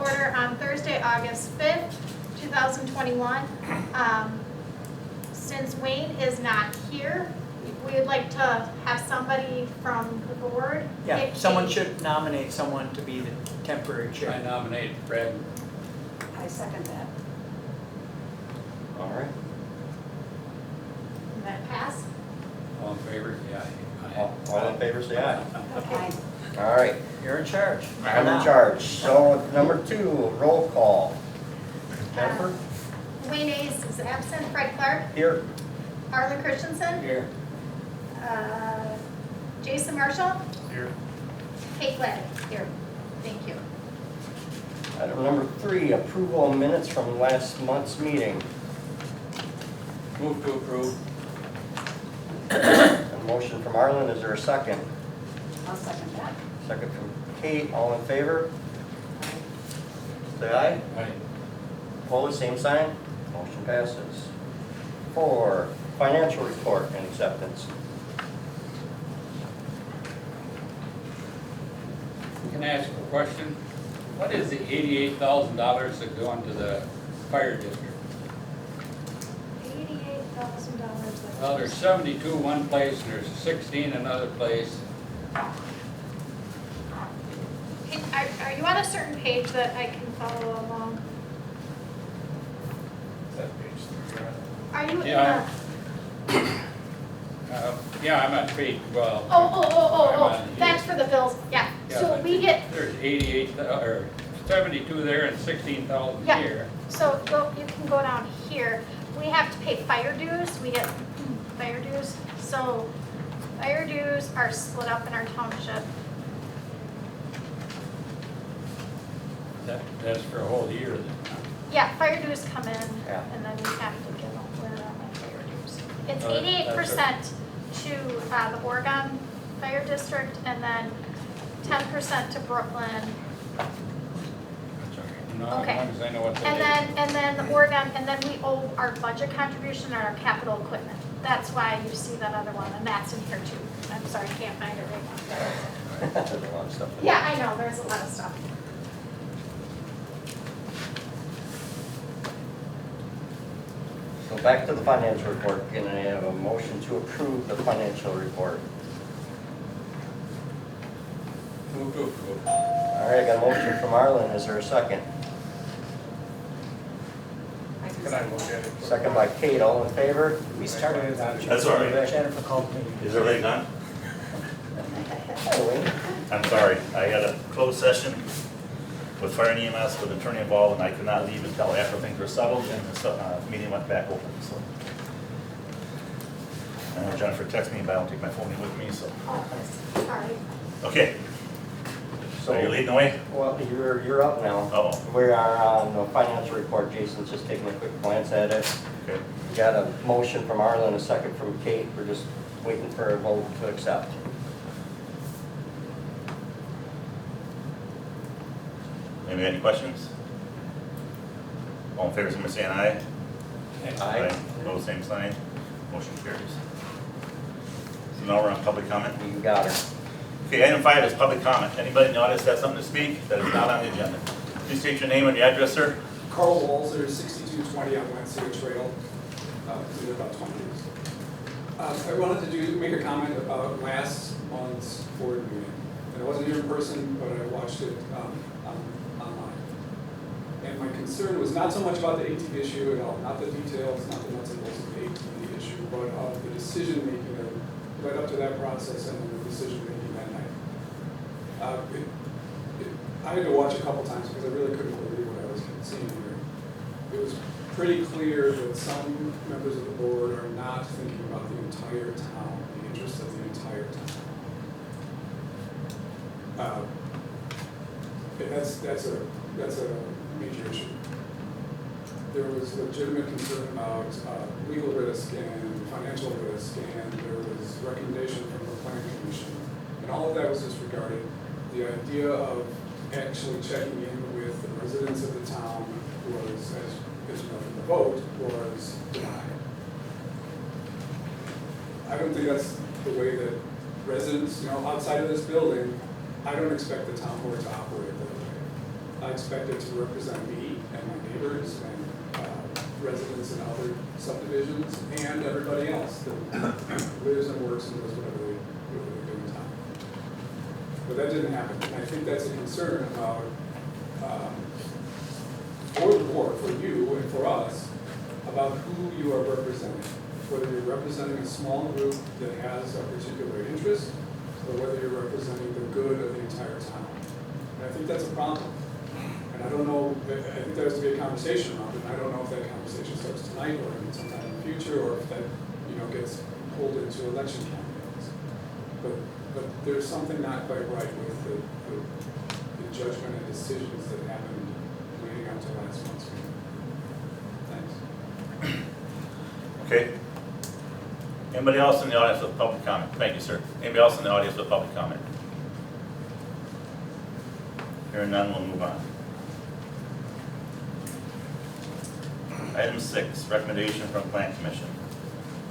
order on Thursday, August 5th, 2021. Since Wayne is not here, we would like to have somebody from the board. Yeah, someone should nominate someone to be the temporary I chair. nominate Fred. I second that. All right. Does that pass? All in favor? Yeah. All in favor, say aye. Okay. All right, You're in charge. I'm in charge. So number 2, roll call. Jennifer? Wayne Ace is absent. Fred Clark, Here. Arlen Christensen, Here. Jason Marshall, Here. Kate Gladdy. Here. Thank you. Item number 3, approval of minutes from last month's meeting. Move to approve. A motion from Arlen, is there a second? I'll second that. Second from Kate, all in favor? Say aye. Aye. Opposed, same sign. Motion passes. 4, financial report and acceptance. Can I ask a question? What is the $88,000 that go into the fire district? $88,000. Well, there's 72 one place and there's 16 another place. Are you on a certain page that I can follow along? Are you in Yeah, the? Yeah, I'm on page 12. Oh, that's for the bills, yeah. Yeah, So but we get, There's 88, or 72 there and 16,000 Yeah. here. so you can go down here. We have to pay fire dues, we get fire dues. So fire dues are split up in our township. That's for a whole year then, huh? Yeah, fire dues come in Yeah. and then we have to give them where our fire dues. It's Oh, that's 88% to the Oregon Fire District and then 10% to Brooklyn. That's all right. No, Okay. as long as I know what that is. And then the Oregon, and then we owe our budget contribution on our capital equipment. That's why you see that other one, and that's in here too. I'm sorry, I can't find it right now. There's a lot of stuff. Yeah, I know, there's a lot of stuff. So back to the financial report. Can I have a motion to approve the financial report? Move to approve. All right, I got a motion from Arlen. Is there a second? I can Can I second look that. at it? Second by Kate, all in favor? We started it on. That's all right. Jennifer called me. Is everything done? Hi, Wayne. I'm sorry, I had a closed session with fire and EMS with attorney involved, and I could not leave until after things were settled and the meeting went back open, so. I know Jennifer texted me, but I don't take my phone in with me, so. Oh, sorry. Okay, so you're leading the way? Well, you're up now. Oh, We are on the financial report. Jason's just taking a quick glance at it. okay. We got a motion from Arlen, a second from Kate. We're just waiting for a vote to accept. Anybody got any questions? All in favor, somebody saying aye? Aye. No, same sign. Motion carries. So now we're on public comment. You got her. Okay, item 5 is public comment. Anybody in the audience has something to speak that is not on the agenda? Please state your name and your address, sir. Carl Walzer, 6220 on Wednesday Trail. Been there about 20 years. I wanted to make a comment about last month's board meeting. And I wasn't here in person, but I watched it online. And my concern was not so much about the ATV issue at all, not the details, not the nuts and bolts of the ATV issue, but of the decision making that led up to that process and then the decision making that night. I had to watch a couple times because I really couldn't believe what I was seeing here. It was pretty clear that some members of the board are not thinking about the entire town, the interests of the entire town. That's a major issue. There was legitimate concern about legal risk and financial risk, and there was recommendation from the planning commission, and all of that was disregarded. The idea of actually checking in with the residents of the town was, as you know from the vote, was denied. I don't think that's the way that residents, outside of this building, I don't expect the town board to operate that way. I expect it to represent me and my neighbors and residents in other subdivisions and everybody else that lives and works and does whatever they do in town. But that didn't happen. And I think that's a concern about, for the board, for you and for us, about who you are representing. Whether you're representing a small group that has a particular interest, or whether you're representing the good of the entire town. And I think that's a problem. And I don't know, I think there has to be a conversation around it, and I don't know if that conversation starts tonight or sometime in the future, or if that, gets pulled into election campaigns. But there's something not quite right with the judgment and decisions that happened leading up to last month's meeting. Thanks. Okay. Anybody else in the audience with public comment? Thank you, sir. Anybody else in the audience with public comment? Hearing none, we'll move on. Item 6, recommendation from Plan Commission.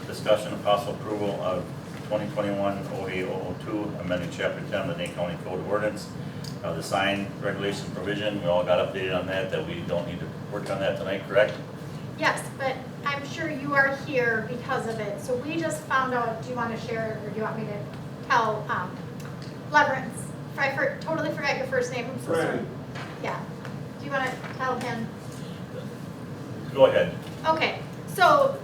Discussion of possible approval of 2021-08-002, amending Chapter 10 of the Dane County Code of Ordinance. The sign regulation provision, we all got updated on that we don't need to work on that tonight, correct? Yes, but I'm sure you are here because of it. So we just found out, do you want to share it or do you want me to tell Leverance? I totally forgot your first name, I'm so sorry. Yeah. Do you want to tell him? Go ahead. Okay, so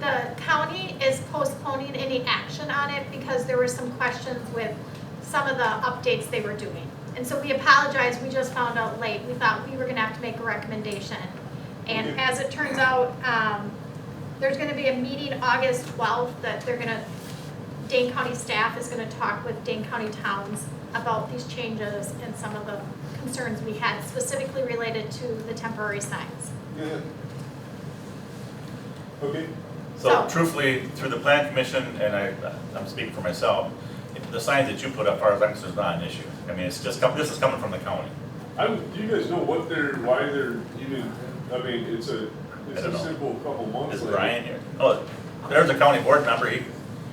the county is postponing any action on it because there were some questions with some of the updates they were doing. And so we apologize, we just found out late. We thought we were gonna have to make a recommendation. And as it turns out, there's gonna be a meeting August 12th that Dane County staff is gonna talk with Dane County towns about these changes and some of the concerns we had specifically related to the temporary signs. Yeah. Okay. So truthfully, through the Plan Commission, and I'm speaking for myself, the signs that you put up, as far as I'm concerned, is not an issue. I mean, it's just, this is coming from the county. Do you guys know why they're even, I mean, it's a simple couple months. Is later. Brian here? Oh, there's a county board member, he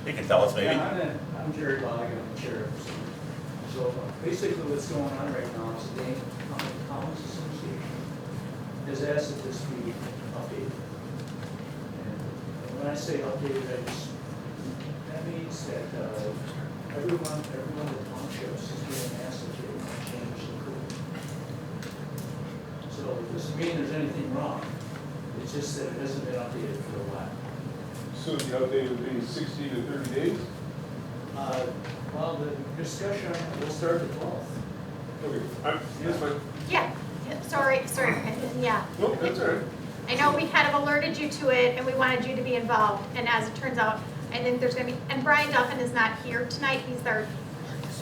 can tell us maybe. Yeah, I'm Jerry Bogg, I'm the chair. So basically what's going on right now is the Dane County Towns Association has asked that this be updated. And when I say updated, that means that everyone in the townships is being asked if they want to change the code. So it doesn't mean there's anything wrong, it's just that it hasn't been updated for a while. So the update would be 60 to 30 days? Well, the discussion will start the 12th. Okay, that's fine. Yeah, sorry, Brandon, yeah. Nope, that's all right. I know we kind of alerted you to it and we wanted you to be involved, and as it turns out, I think there's gonna be, and Brian Duffin is not here tonight, he's there,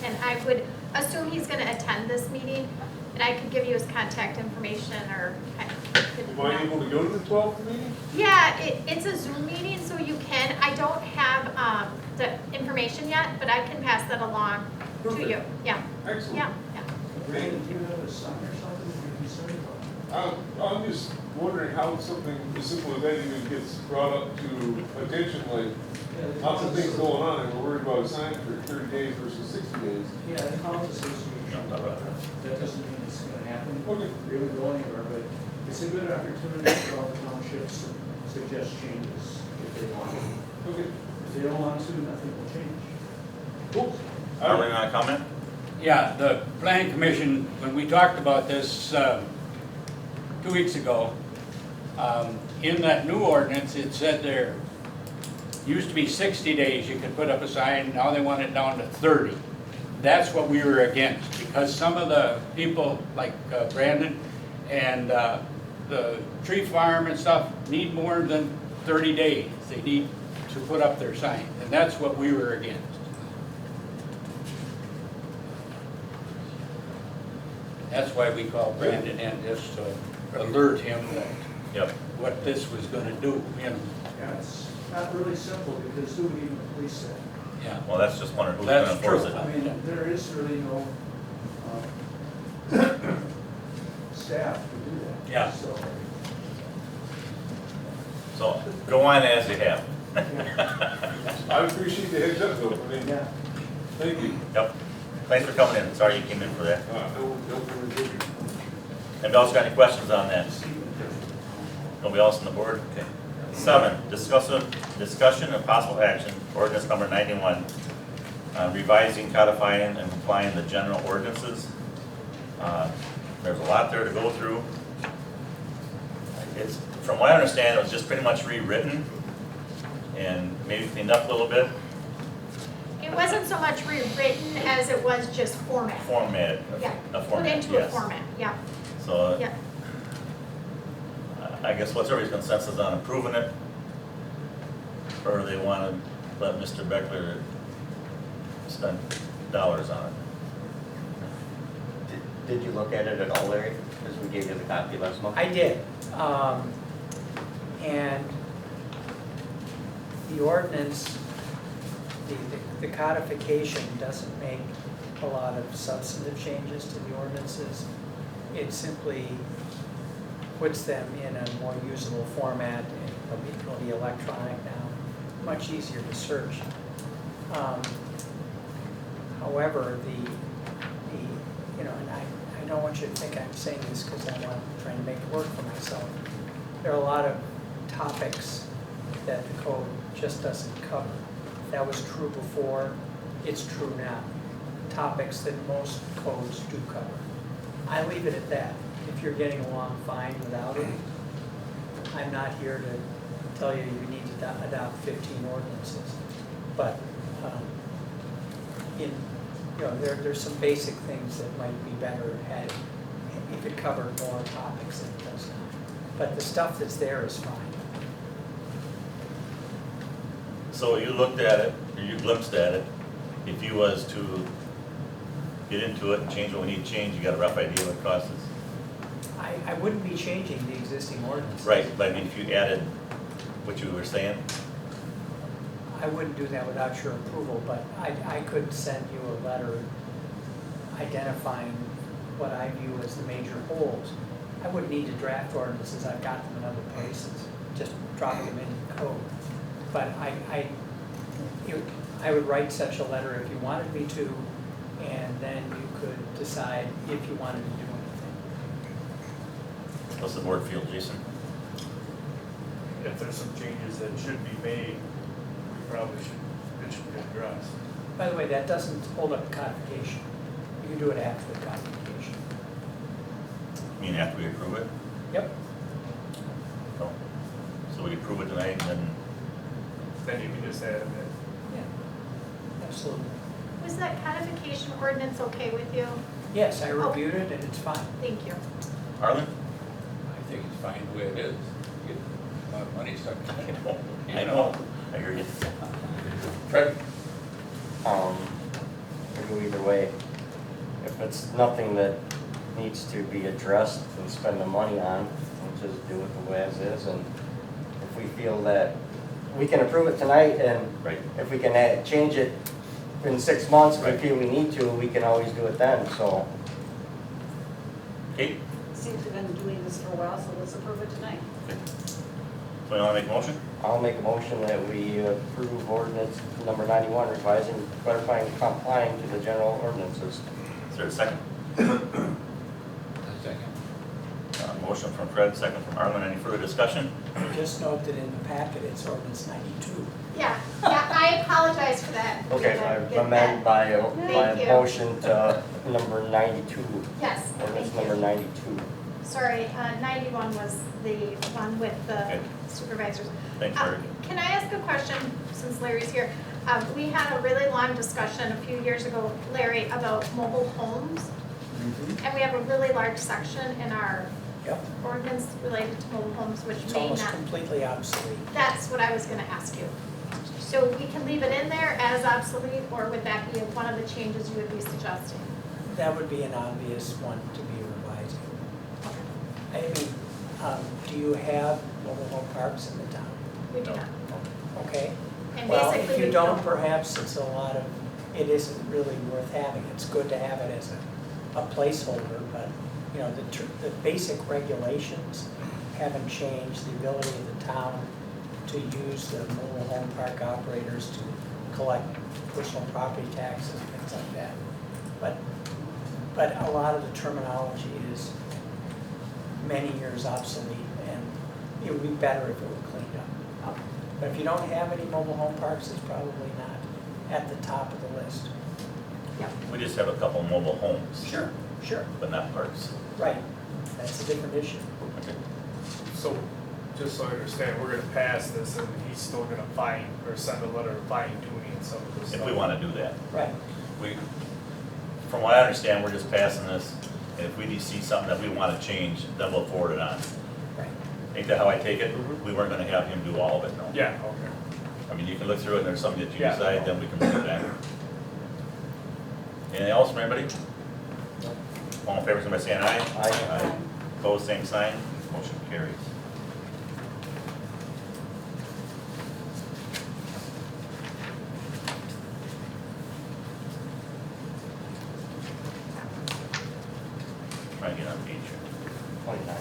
and I would assume he's gonna attend this meeting, and I could give you his contact information, or I could. Am I able to go to the 12th meeting? Yeah, it's a Zoom meeting, so you can, I don't have the information yet, but I can pass that along to Perfect. you, yeah, Excellent. yeah. Brandon, do you have a sign or something you're concerned about? I'm just wondering how something as simple as that even gets brought up to attention, like lots of things going on, and we're worried about a sign for 30 days versus 60 days. Yeah, the Towns Association, that doesn't mean it's gonna happen. Okay. Really go anywhere, but it's a good opportunity for all the townships to suggest changes if they want to. Okay, If they don't want to, nothing will change. cool. Arlene, want to comment? Yeah, the Plan Commission, when we talked about this 2 weeks ago, in that new ordinance, it said there used to be 60 days you could put up a sign, now they want it down to 30. That's what we were against, because some of the people, like Brandon and the tree farm and stuff, need more than 30 days. They need to put up their sign, and that's what we were against. That's why we called Brandon in, just to alert him that Yep. what this was gonna do, you know. Yeah, it's not really simple because who would even police that? Yeah. Well, that's just wondering who's going to That's enforce true. it. I mean, there is really no staff to do that. Yeah. So, So go on as you have. I appreciate the heads up though, I mean, yeah. thank you. Yep. Thanks for coming in. Sorry you came in for that. No, Anybody else got any questions on that? Nobody else on the board? Okay. 7, discussion and possible action, ordinance number 91, revising, codifying, and complying the general ordinances. There's a lot there to go through. It's, from what I understand, it was just pretty much rewritten and maybe cleaned up a little bit, It wasn't so much rewritten as it was just format. formatted, Yeah, a put format, into a yes. format, yeah, So yeah. I guess what's everybody's consensus on approving it? Or they want to let Mr. Beckler spend dollars on it? Did you look at it at all, Larry? Because we gave you the copy last month. I did. And the ordinance, the codification doesn't make a lot of substantive changes to the ordinances. It simply puts them in a more usable format, and it'll be electronic now, much easier to search. However, and I don't want you to think I'm saying this because I'm trying to make it work for myself. There are a lot of topics that the code just doesn't cover. That was true before, it's true now. Topics that most codes do cover. I leave it at that. If you're getting along fine without it, I'm not here to tell you you need to adopt 15 ordinances. But there's some basic things that might be better had if it covered more topics than it does now. But the stuff that's there is fine. So you looked at it, or you glimpsed at it, if you was to get into it and change what we need to change, you got a rough idea what it costs us? I wouldn't be changing the existing ordinances. Right, but I mean, if you added what you were saying, I wouldn't do that without your approval, but I could send you a letter identifying what I view as the major holes. I wouldn't need to draft ordinances, I've got them in other places, just drop them into the code. But I would write such a letter if you wanted me to, and then you could decide if you wanted to do anything. what's the board feel, Jason? If there's some changes that should be made, it should be addressed. By the way, that doesn't hold up codification. You can do it after the codification. You mean after we approve it? Yep. No. So we approve it tonight and then, Then you can just add them in. Yeah, absolutely. Was that codification ordinance okay with you? Yes, I reviewed it and it's fine. Thank you. Arlen? I think it's fine the way it is. You get a lot of money stuck. I know, I hear you. Fred? We go either way. If it's nothing that needs to be addressed and spend the money on, we'll just do it the way as is. And if we feel that we can approve it tonight, and Right. if we can change it in 6 months, if we feel we need to, we can always do it then, so. Kate? Seems we've been doing this for a while, so let's approve it tonight. So you want to make a motion? I'll make a motion that we approve ordinance number 91, revising, clarifying, complying to the general ordinances. Is there a second? A second. Motion from Fred, second from Arlen. Any further discussion? Just note that in the packet, it's ordinance 92. Yeah, I apologize for that. Okay, Get I amend by a Thank you. motion to number 92, Yes, ordinance thank number you. 92. Sorry, 91 was the one with the Okay. supervisors. Thanks, Mary. Can I ask a question, since Larry's here? We had a really long discussion a few years ago, Larry, about mobile homes. And we have a really large section in our Yep. ordinance related to mobile homes, which It's may almost not. completely obsolete. That's what I was gonna ask you. So we can leave it in there as obsolete, or would that be one of the changes you would be suggesting? That would be an obvious one to be revised. I mean, do you have mobile home parks in the town? We do not. Okay. And Well, basically, if you we don't, perhaps it's it isn't really worth having. It's good to have it as a placeholder, but, the basic regulations haven't changed. The ability of the town to use the mobile home park operators to collect personal property taxes and things like that. But a lot of the terminology is many years obsolete, and it would be better if it were cleaned up. But if you don't have any mobile home parks, it's probably not at the top of the list. We just have a couple mobile homes, Sure, but not parks. right. That's a different issue. Okay. So, just so I understand, we're gonna pass this and he's still gonna fine, or send a letter fine tuning some of this stuff. If we want to do that. Right. We, from what I understand, we're just passing this, and if we see something that we want to change, then we'll forward it on. Right. Ain't that how I take it? We weren't gonna have him do all of it, no? Yeah, okay. I mean, you can look through it, and there's something that you Yeah. decide, then we can bring it back. Anything else from anybody? All in favor, somebody saying aye? Aye. Opposed, same sign, motion carries. Try and get on page here. 29.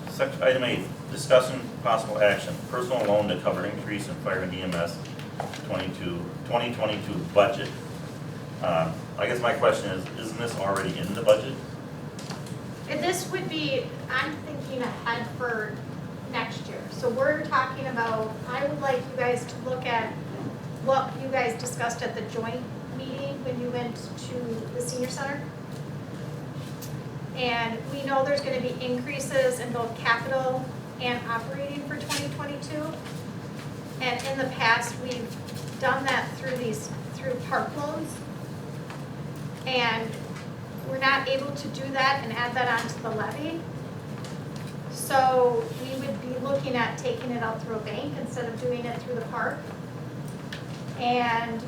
Section, item 8, discussion possible action, personal loan to cover increase in fire and EMS 2022 budget. I guess my question is, isn't this already in the budget? And this would be, I'm thinking ahead for next year. So we're talking about, I would like you guys to look at what you guys discussed at the joint meeting when you went to the senior center. And we know there's gonna be increases in both capital and operating for 2022. And in the past, we've done that through park loans. And we're not able to do that and add that onto the levy. So we would be looking at taking it out through a bank instead of doing it through the park. And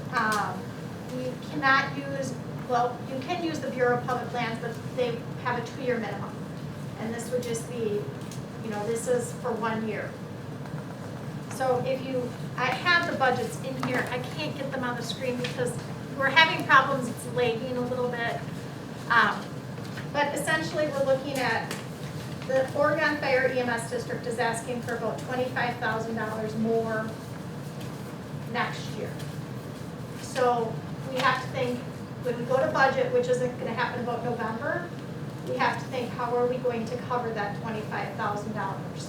we cannot use, well, you can use the Bureau of Public Lands, but they have a 2-year minimum. And this would just be, this is for 1 year. So I have the budgets in here, I can't get them on the screen because we're having problems, it's lagging a little bit. But essentially, we're looking at, the Oregon Fire EMS District is asking for about $25,000 more next year. So we have to think, when we go to budget, which isn't gonna happen about November, we have to think, how are we going to cover that $25,000?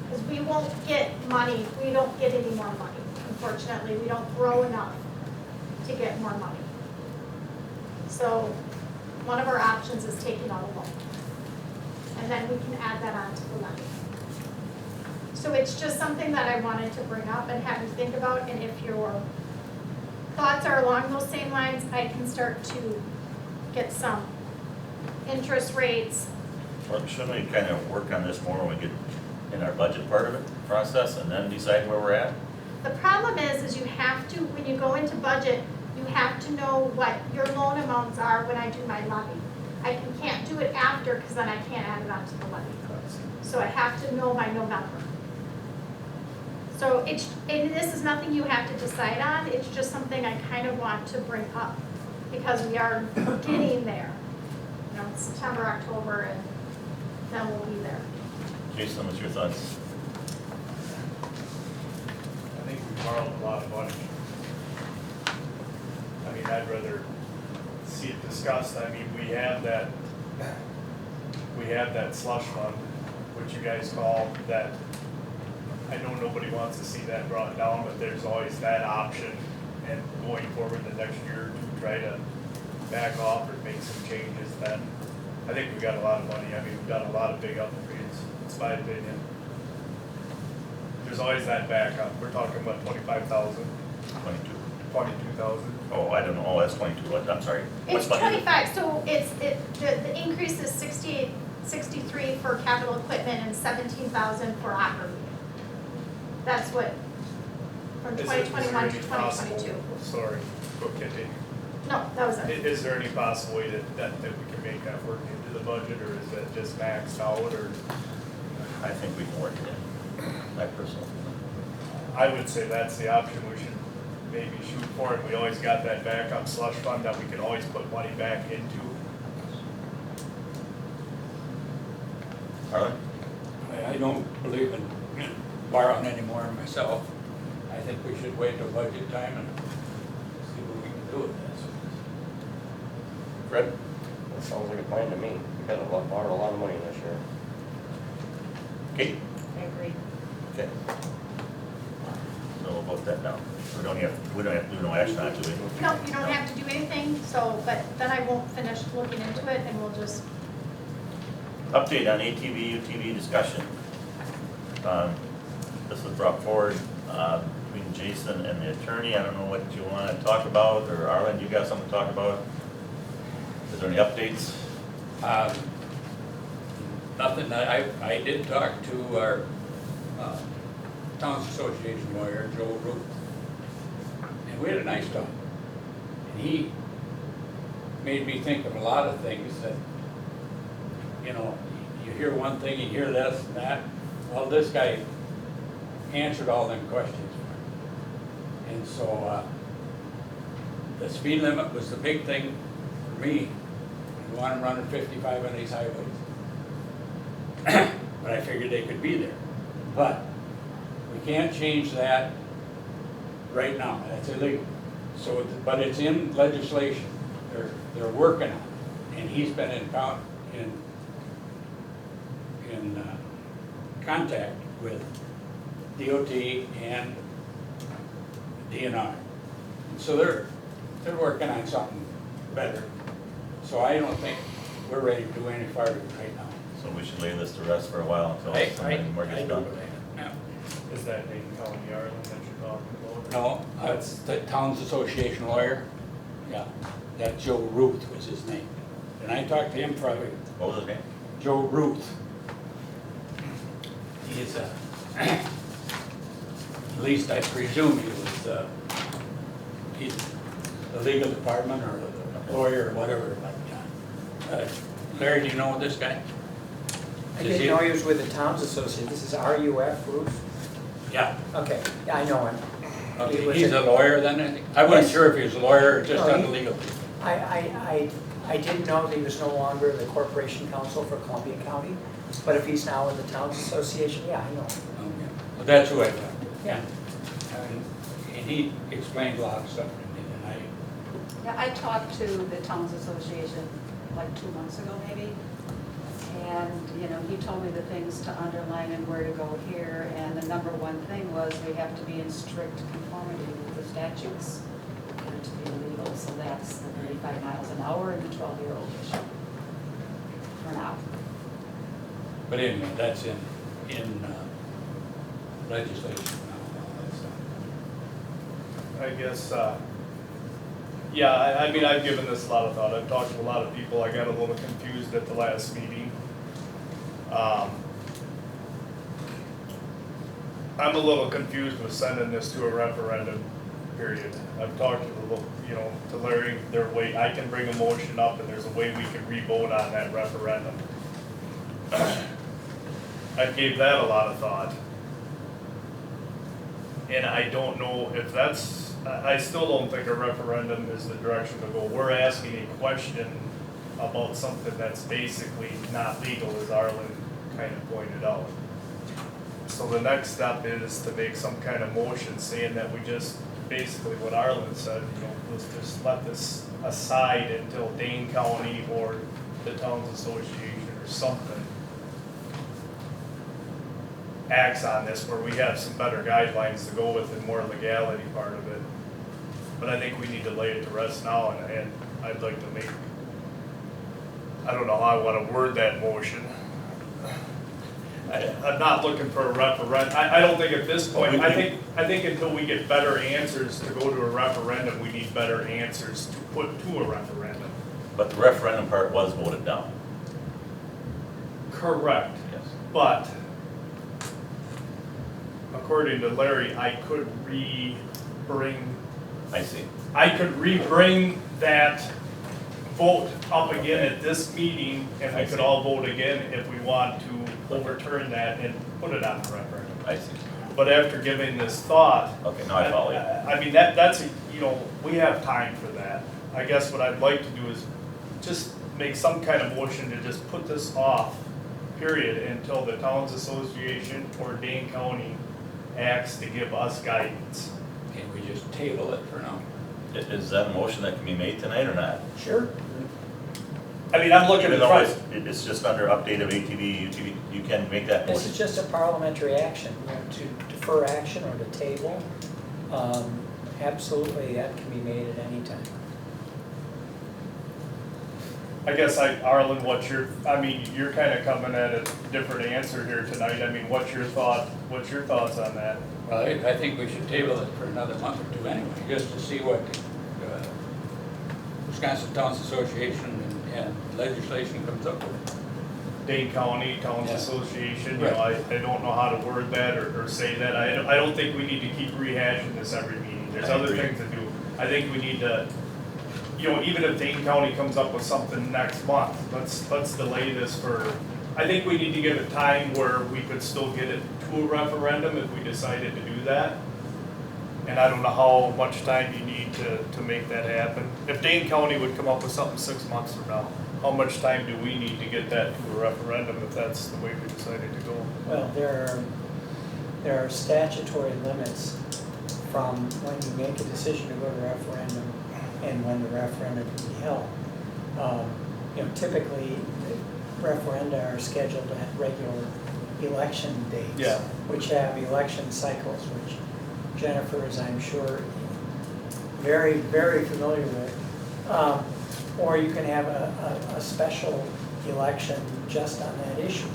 Because we won't get money, we don't get any more money, unfortunately, we don't grow enough to get more money. So one of our options is taking out a loan. And then we can add that onto the levy. So it's just something that I wanted to bring up and have you think about, and if your thoughts are along those same lines, I can start to get some interest rates. Well, shouldn't we kind of work on this more when we get in our budget part of it, process, and then decide where we're at? The problem is you have to, when you go into budget, you have to know what your loan amounts are when I do my levy. I can't do it after because then I can't add it onto the levy. So I have to know by November. So and this is nothing you have to decide on, it's just something I kind of want to bring up because we are getting there. It's September, October, and then we'll be there. Jason, what's your thoughts? I think we borrowed a lot of money. I mean, I'd rather see it discussed. I mean, we have that slush fund, which you guys call that. I know nobody wants to see that brought down, but there's always that option. And going forward the next year to try to back off or make some changes, then I think we've got a lot of money. I mean, we've done a lot of big upgrades, it's my opinion. There's always that backup. We're talking about 25,000. 22. 22,000. Oh, I don't know, oh, that's 22, I'm sorry. It's What's money? 25, so the increase is 63 for capital equipment and 17,000 for operating. That's what, from 2021 to 2022. Sorry, go continue. No, that was it. Is there any possible way that we can make that work into the budget, or is that just maxed out, or? I think we can work it in, my personal opinion. I would say that's the option we should maybe shoot for, and we always got that backup slush fund that we can always put money back into. Harlan? I don't believe in borrowing any more myself. I think we should wait till budget time and see what we can do with this. Fred? That sounds like a plan to me. We got borrowed a lot of money this year. Kate? I agree. Okay. So we'll vote that down. We don't have to do no action on it, do we? No, you don't have to do anything, so, but then I won't finish looking into it and we'll just, Update on ATV, UTV discussion. This was brought forward between Jason and the attorney. I don't know what you want to talk about, or Arlen, you got something to talk about? Is there any updates? Nothing, I did talk to our Towns Association lawyer, Joe Root, and we had a nice talk. And he made me think of a lot of things that, you know, you hear one thing, you hear this and that. Well, this guy answered all them questions. And so the speed limit was the big thing for me. I want them running 55 on these highways. But I figured they could be there. But we can't change that right now. That's illegal. So, but it's in legislation. They're working on it. And he's been in contact with DOT and DNR. And so they're working on something better. So I don't think we're ready to do any farther right now. So we should lay this to rest for a while until something more gets done. Yeah. Is that Dane County Ireland that you're talking about? No, that's the Towns Association lawyer. Yeah, that Joe Ruth was his name. And I talked to him probably, What was his name? Joe Ruth. He's at least I presume he was, he's the legal department or the lawyer or whatever like that. Larry, do you know this guy? I didn't know he was with the Towns Association. This is RUF Roof? Yeah. Okay, yeah, I know him. Okay, He was he's a lawyer then, I think? I wasn't Yes. sure if he was a lawyer or just No, on he- the legal. I didn't know that he was no longer the Corporation Counsel for Columbia County, but if he's now with the Towns Association, yeah, I know him. Okay. Well, that's who I talked to. Yeah. And he explained a lot of stuff to me, and I, Yeah, I talked to the Towns Association like 2 months ago maybe. And, you know, he told me the things to underline and where to go here. And the number one thing was we have to be in strict conformity with the statutes for it to be illegal. So that's the 35 miles an hour and the 12-year-old issue for now. but anyway, that's in legislation now, all that stuff. I guess, yeah, I mean, I've given this a lot of thought. I've talked to a lot of people. I got a little confused at the last meeting. I'm a little confused with sending this to a referendum, period. I've talked to the, to Larry, I can bring a motion up and there's a way we can re-vote on that referendum. I gave that a lot of thought. And I don't know if that's, I still don't think a referendum is the direction to go. We're asking a question about something that's basically not legal, as Arlen kind of pointed out. So the next step is to make some kind of motion saying that we just, basically what Arlen said, let's just let this aside until Dane County or the Towns Association or something acts on this, where we have some better guidelines to go with and more legality part of it. But I think we need to lay it to rest now, and I'd like to make, I don't know how I want to word that motion. I'm not looking for a referendum. I don't think at this point, I think until we get better answers to go to a referendum, we need better answers to put to a referendum. But the referendum part was voted down. Correct. Yes. But according to Larry, I could re-bring I see. that vote up again at this meeting, and we could all vote again if we want to overturn that and put it on the referendum. I see. But after giving this thought. Okay, now I follow you. I mean, that's, we have time for that. I guess what I'd like to do is just make some kind of motion to just put this off, period, until the Towns Association or Dane County acts to give us guidance. Can we just table it for now? Is that a motion that can be made tonight or not? Sure. I mean, I'm looking Even at though price. it's just under update of ATV, UTV, you can make that This is motion. just a parliamentary action, you know, to defer action or to table. Absolutely, that can be made at any time. I guess Arlen, I mean, you're kind of coming at a different answer here tonight. I mean, what's your thoughts on that? Well, I think we should table it for another month or two anyway, just to see what Wisconsin Towns Association and legislation comes up with. Dane County Towns Yeah. Association, you know, I don't know how to word that or say that. I don't think we need to keep rehashing this every meeting. There's I other agree. things to do. I think we need to, you know, even if Dane County comes up with something next month, let's delay this for, I think we need to give it time where we could still get it to a referendum if we decided to do that. And I don't know how much time you need to make that happen. If Dane County would come up with something 6 months from now, how much time do we need to get that to a referendum if that's the way we decided to go? Well, there are statutory limits from when you make a decision to go to referendum and when the referendum can be held. You know, typically, referenda are scheduled at regular election dates. Yeah. Which have election cycles, which Jennifer is, I'm sure, very, very familiar with. Or you can have a special election just on that issue.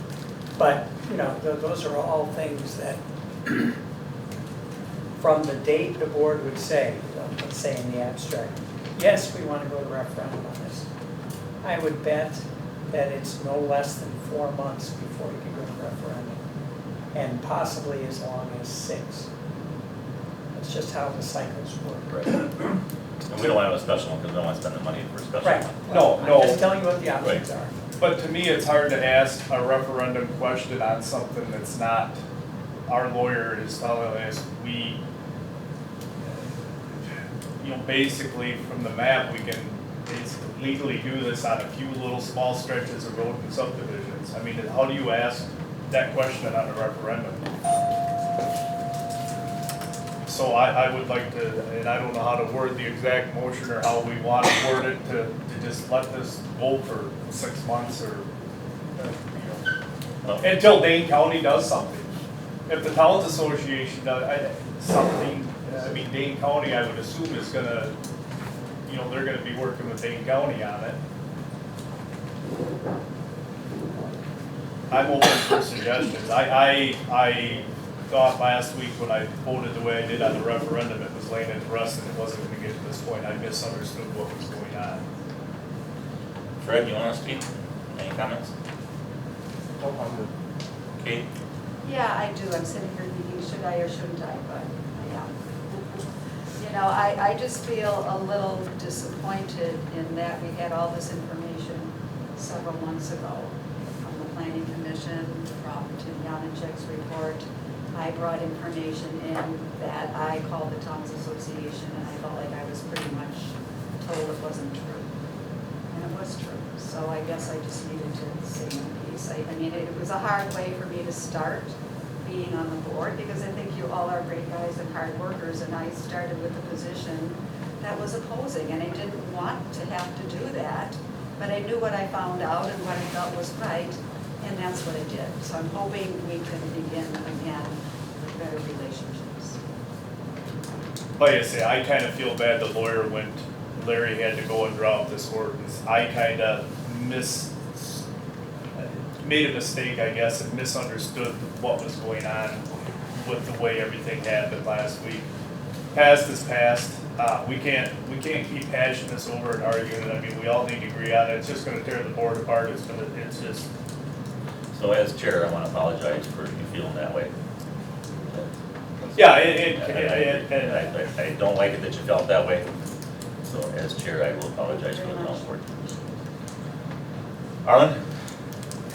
But, you know, those are all things that, from the date the board would say, let's say in the abstract, yes, we want to go to referendum on this. I would bet that it's no less than 4 months before you can go to referendum, and possibly as long as 6. That's just how the cycles work. And we don't want to have a special one because we don't want to spend the money for a special Right. one. No, I'm no. just telling you what the options are. But to me, it's hard to ask a referendum question on something that's not, our lawyer is telling us we, you know, basically from the map, we can basically legally do this on a few little small stretches of road and subdivisions. I mean, how do you ask that question on a referendum? So I would like to, and I don't know how to word the exact motion or how we want to word it to just let this go for 6 months or, you know, until Dane County does something. If the Towns Association does something, I mean, Dane County, I would assume is gonna, you know, they're gonna be working with Dane County on it. I'm open for suggestions. I thought last week when I voted the way I did on the referendum, it was laying to rest and it wasn't gonna get to this point. I misunderstood what was going on. Fred, you want to speak? Any comments? Nope, I'm good. Kate? Yeah, I do. I'm sitting here thinking, should I or shouldn't I? But, yeah. You know, I just feel a little disappointed in that we had all this information several months ago from the Planning Commission, from Tim Janacek's report. I brought information in that I called the Towns Association, and I felt like I was pretty much told it wasn't true. And it was true. So I guess I just needed to say my piece. I mean, it was a hard way for me to start being on the board, because I think you all are great guys and hard workers, and I started with a position that was opposing, and I didn't want to have to do that, but I knew what I found out and what I felt was right, and that's what I did. So I'm hoping we can begin again with better relationships. Like I say, I kind of feel bad the lawyer Larry had to go and draw up this ordinance. I kind of made a mistake, I guess, and misunderstood what was going on with the way everything happened last week. Past is past. We can't keep hashing this over and arguing. I mean, we all need to agree on it. It's just gonna tear the board apart. It's just. So as chair, I want to apologize for you feeling that way. Yeah, And I don't like it that you felt that way. So as chair, I will apologize for the wrong word. Arlen?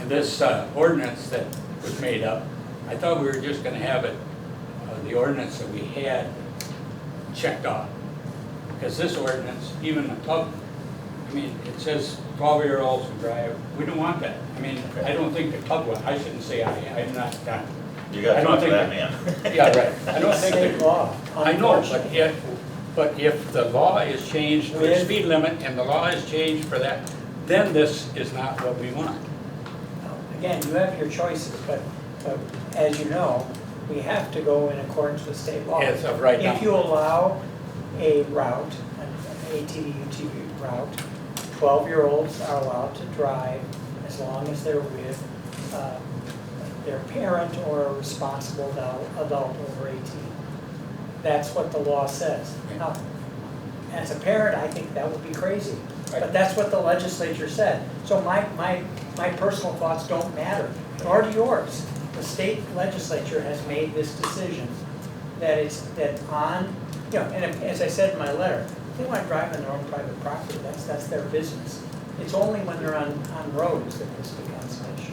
And this ordinance that was made up, I thought we were just gonna have it, the ordinance that we had checked off. Because this ordinance, even the pub, I mean, it says 12-year-olds can drive, we don't want that. I mean, I don't think the pub, I shouldn't say I'm not, You got I to don't talk to think that that- man. yeah, right. I don't think State that, law. I know, unfortunately. but if the law is changed for the It is. speed limit and the law is changed for that, then this is not what we want. Again, you have your choices, but as you know, we have to go in accordance with state law. As of right now. If you allow a route, an ATV, UTV route, 12-year-olds are allowed to drive as long as they're with their parent or a responsible adult over 18. That's what the law says. Now, as a parent, I think that would be crazy, but that's what the legislature said. So my personal thoughts don't matter, nor do yours. The state legislature has made this decision that and as I said in my letter, if they want to drive on their own private property, that's their business. It's only when they're on roads that this becomes an issue.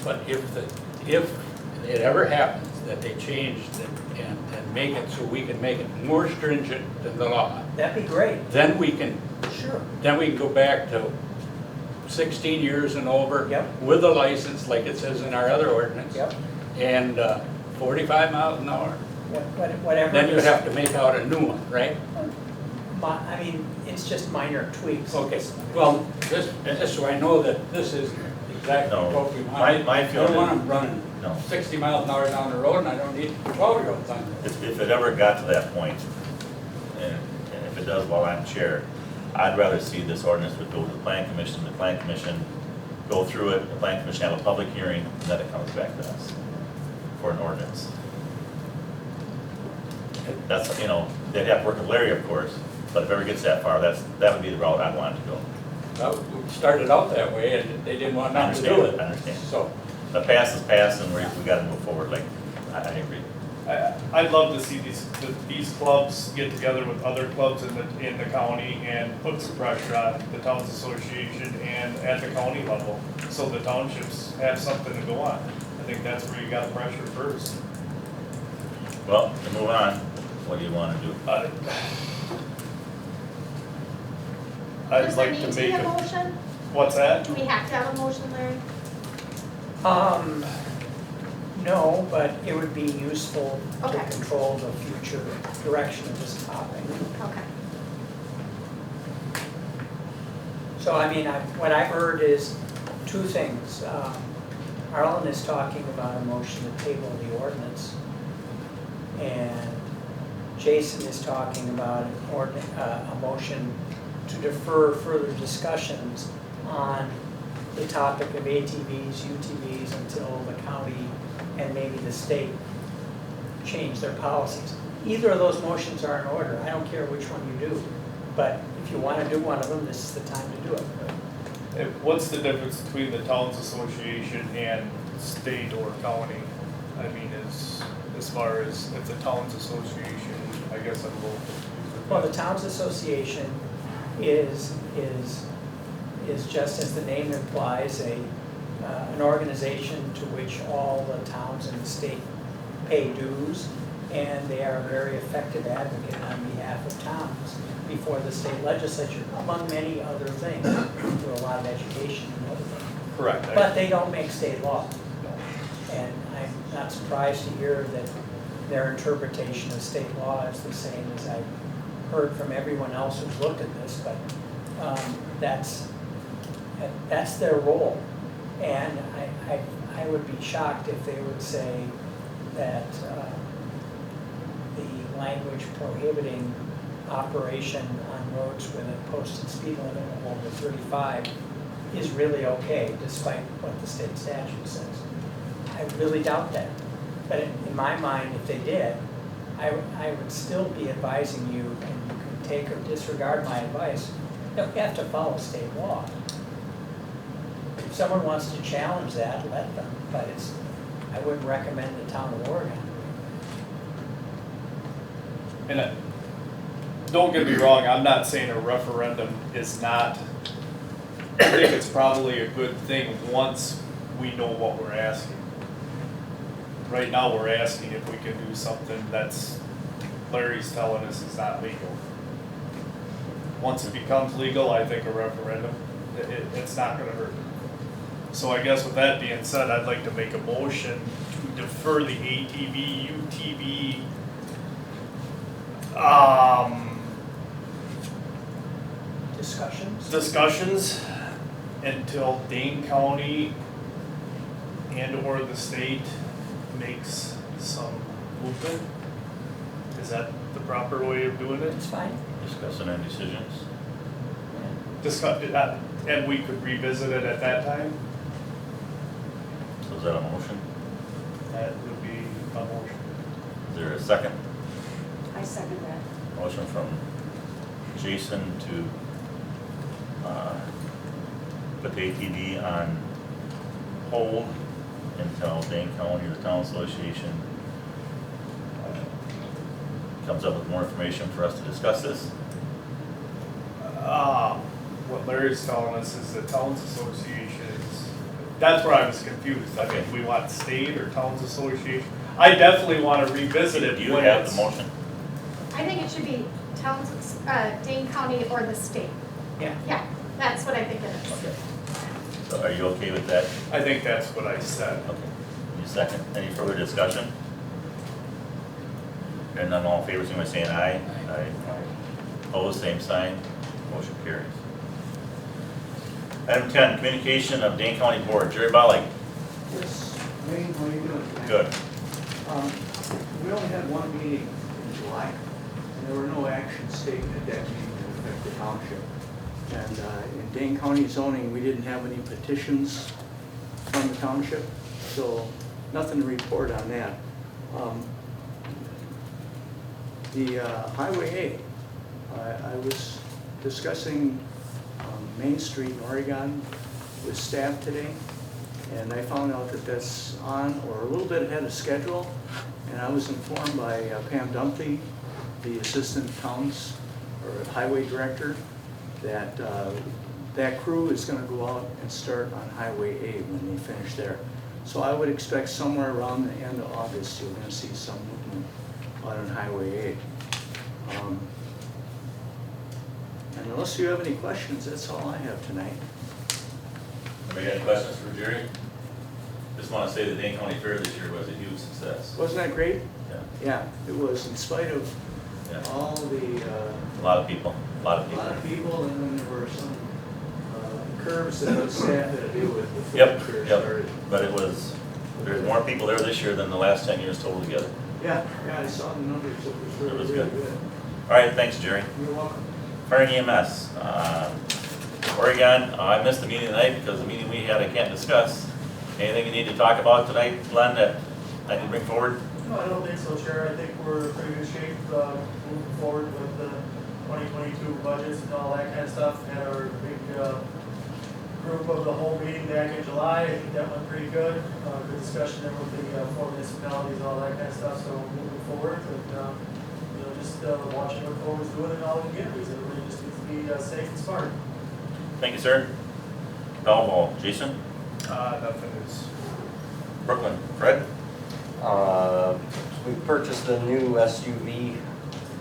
But if it ever happens that they change it and make it so we can make it more stringent than the law, That'd be great. then we can Sure. go back to 16 years and over Yep. with a license, like it says in our other ordinance. Yep. And 45 miles an hour. Whatever. Then it you is. have to make out a new one, right? I mean, it's just minor tweaks. Okay, well, just so I know that this is exactly No, what we want. my I feeling don't want is- them running No. 60 miles an hour down the road, and I don't need 12-year-olds on there. If it ever got to that point, and if it does while I'm chair, I'd rather see this ordinance would go to the plan commission go through it, the plan commission have a public hearing, and then it comes back to us for an ordinance. That's, they'd have to work with Larry, of course, but if it ever gets that far, that would be the route I'd want to go. Well, we started out that way, and they didn't want I nothing to do understand, with I it. understand. So, The past is past, and we gotta move forward, like, I agree. I'd love to see these clubs get together with other clubs in the county and put some pressure on the Towns Association and at the county level, so the townships have something to go on. I think that's where you got pressure first. Well, to move on, what do you wanna do? I'd Does there like need to to be make a a, motion? what's that? Do we have to have a motion, Larry? No, but it would be useful to Okay. control the future direction of this topic. Okay. So, I mean, what I've heard is two things. Arlen is talking about a motion to table the ordinance. And Jason is talking about a motion to defer further discussions on the topic of ATVs, UTVs until the county and maybe the state change their policies. Either of those motions are in order. I don't care which one you do. But if you want to do one of them, this is the time to do it. What's the difference between the Towns Association and state or county? I mean, as far as if the Towns Association, I guess I'm a little confused. Well, the Towns Association is just as the name implies, an organization to which all the towns in the state pay dues, and they are a very effective advocate on behalf of towns before the state legislature, among many other things, do a lot of education and other things. Correct. But they don't make state law. And I'm not surprised to hear that their interpretation of state law is the same as I've heard from everyone else who's looked at this, but that's their role. And I would be shocked if they would say that the language prohibiting operation on roads with a posted speed limit of over 35 is really okay, despite what the state statute says. I really doubt that. But in my mind, if they did, I would still be advising you, and you can take or disregard my advice, that we have to follow state law. If someone wants to challenge that, let them, but I wouldn't recommend the town of Oregon. And don't get me wrong, I'm not saying a referendum is not, I think it's probably a good thing once we know what we're asking. Right now, we're asking if we can do something that's, Larry's telling us is not legal. Once it becomes legal, I think a referendum, it's not gonna hurt. So I guess with that being said, I'd like to make a motion to defer the ATV, UTV, discussions until Dane County and or the state makes some movement. Is that the proper way of doing it? It's fine. Discussing any decisions? Discuss that, and we could revisit it at that time? So is that a motion? That would be a motion. Is there a second? I second that. Motion from Jason to put the ATV on hold until Dane County or the Town Association comes up with more information for us to discuss this. What Larry's telling us is the Towns Association is, that's where I was confused. I think we want state or Towns Association. I definitely want to revisit it. Do you when have it's- the motion? I think it should be towns, Dane County or the state. Yeah. Yeah, that's what I think it is. Okay. So are you okay with that? I think that's what I said. Okay. You second. Any further discussion? Hearing none, all in favor, signify by saying aye. Aye. Opposed, same sign. Motion carries. Item 10, communication of Dane County Board. Jerry Bollig. Yes, Wayne, how are you doing tonight? Good. We only had one meeting in July, and there were no actions taken at that meeting to affect the township. And in Dane County zoning, we didn't have any petitions from the township, so nothing to report on that. The Highway 8, I was discussing Main Street in Oregon with staff today, and I found out that that's on or a little bit ahead of schedule. And I was informed by Pam Dumpty, the assistant towns or highway director, that that crew is going to go out and start on Highway 8 when they finish there. So I would expect somewhere around the end of August you're going to see some movement out on Highway 8. And unless you have any questions, that's all I have tonight. Anybody got any questions for Jerry? Just want to say the Dane County Fair this year was a huge success. Wasn't that great? Yeah. Yeah, it was, in spite of Yeah. all the, A lot of people, a lot of people, and then there were some curbs that the staff had to deal with before Yep, the fair yep. started. But there's more people there this year than the last 10 years total together. Yeah, I saw the numbers, it was It really, was really good. good. All right, thanks, Jerry. You're welcome. Fire and EMS. Oregon, I missed the meeting tonight because the meeting we had I can't discuss. Anything you need to talk about tonight, Glenn, that I can bring forward? No, I don't think so, Chair. I think we're in pretty good shape moving forward with the 2022 budgets and all that kind of stuff. Had our big group of the whole meeting back in July. I think that went pretty good. Good discussion there with the 4 municipalities, all that kind of stuff. So moving forward, and just watching what Corey's doing in all the communities. Everybody just needs to be safe and smart. Thank you, sir. Belleville, Jason? Nothing is. Brooklyn, Fred? We purchased a new SUV.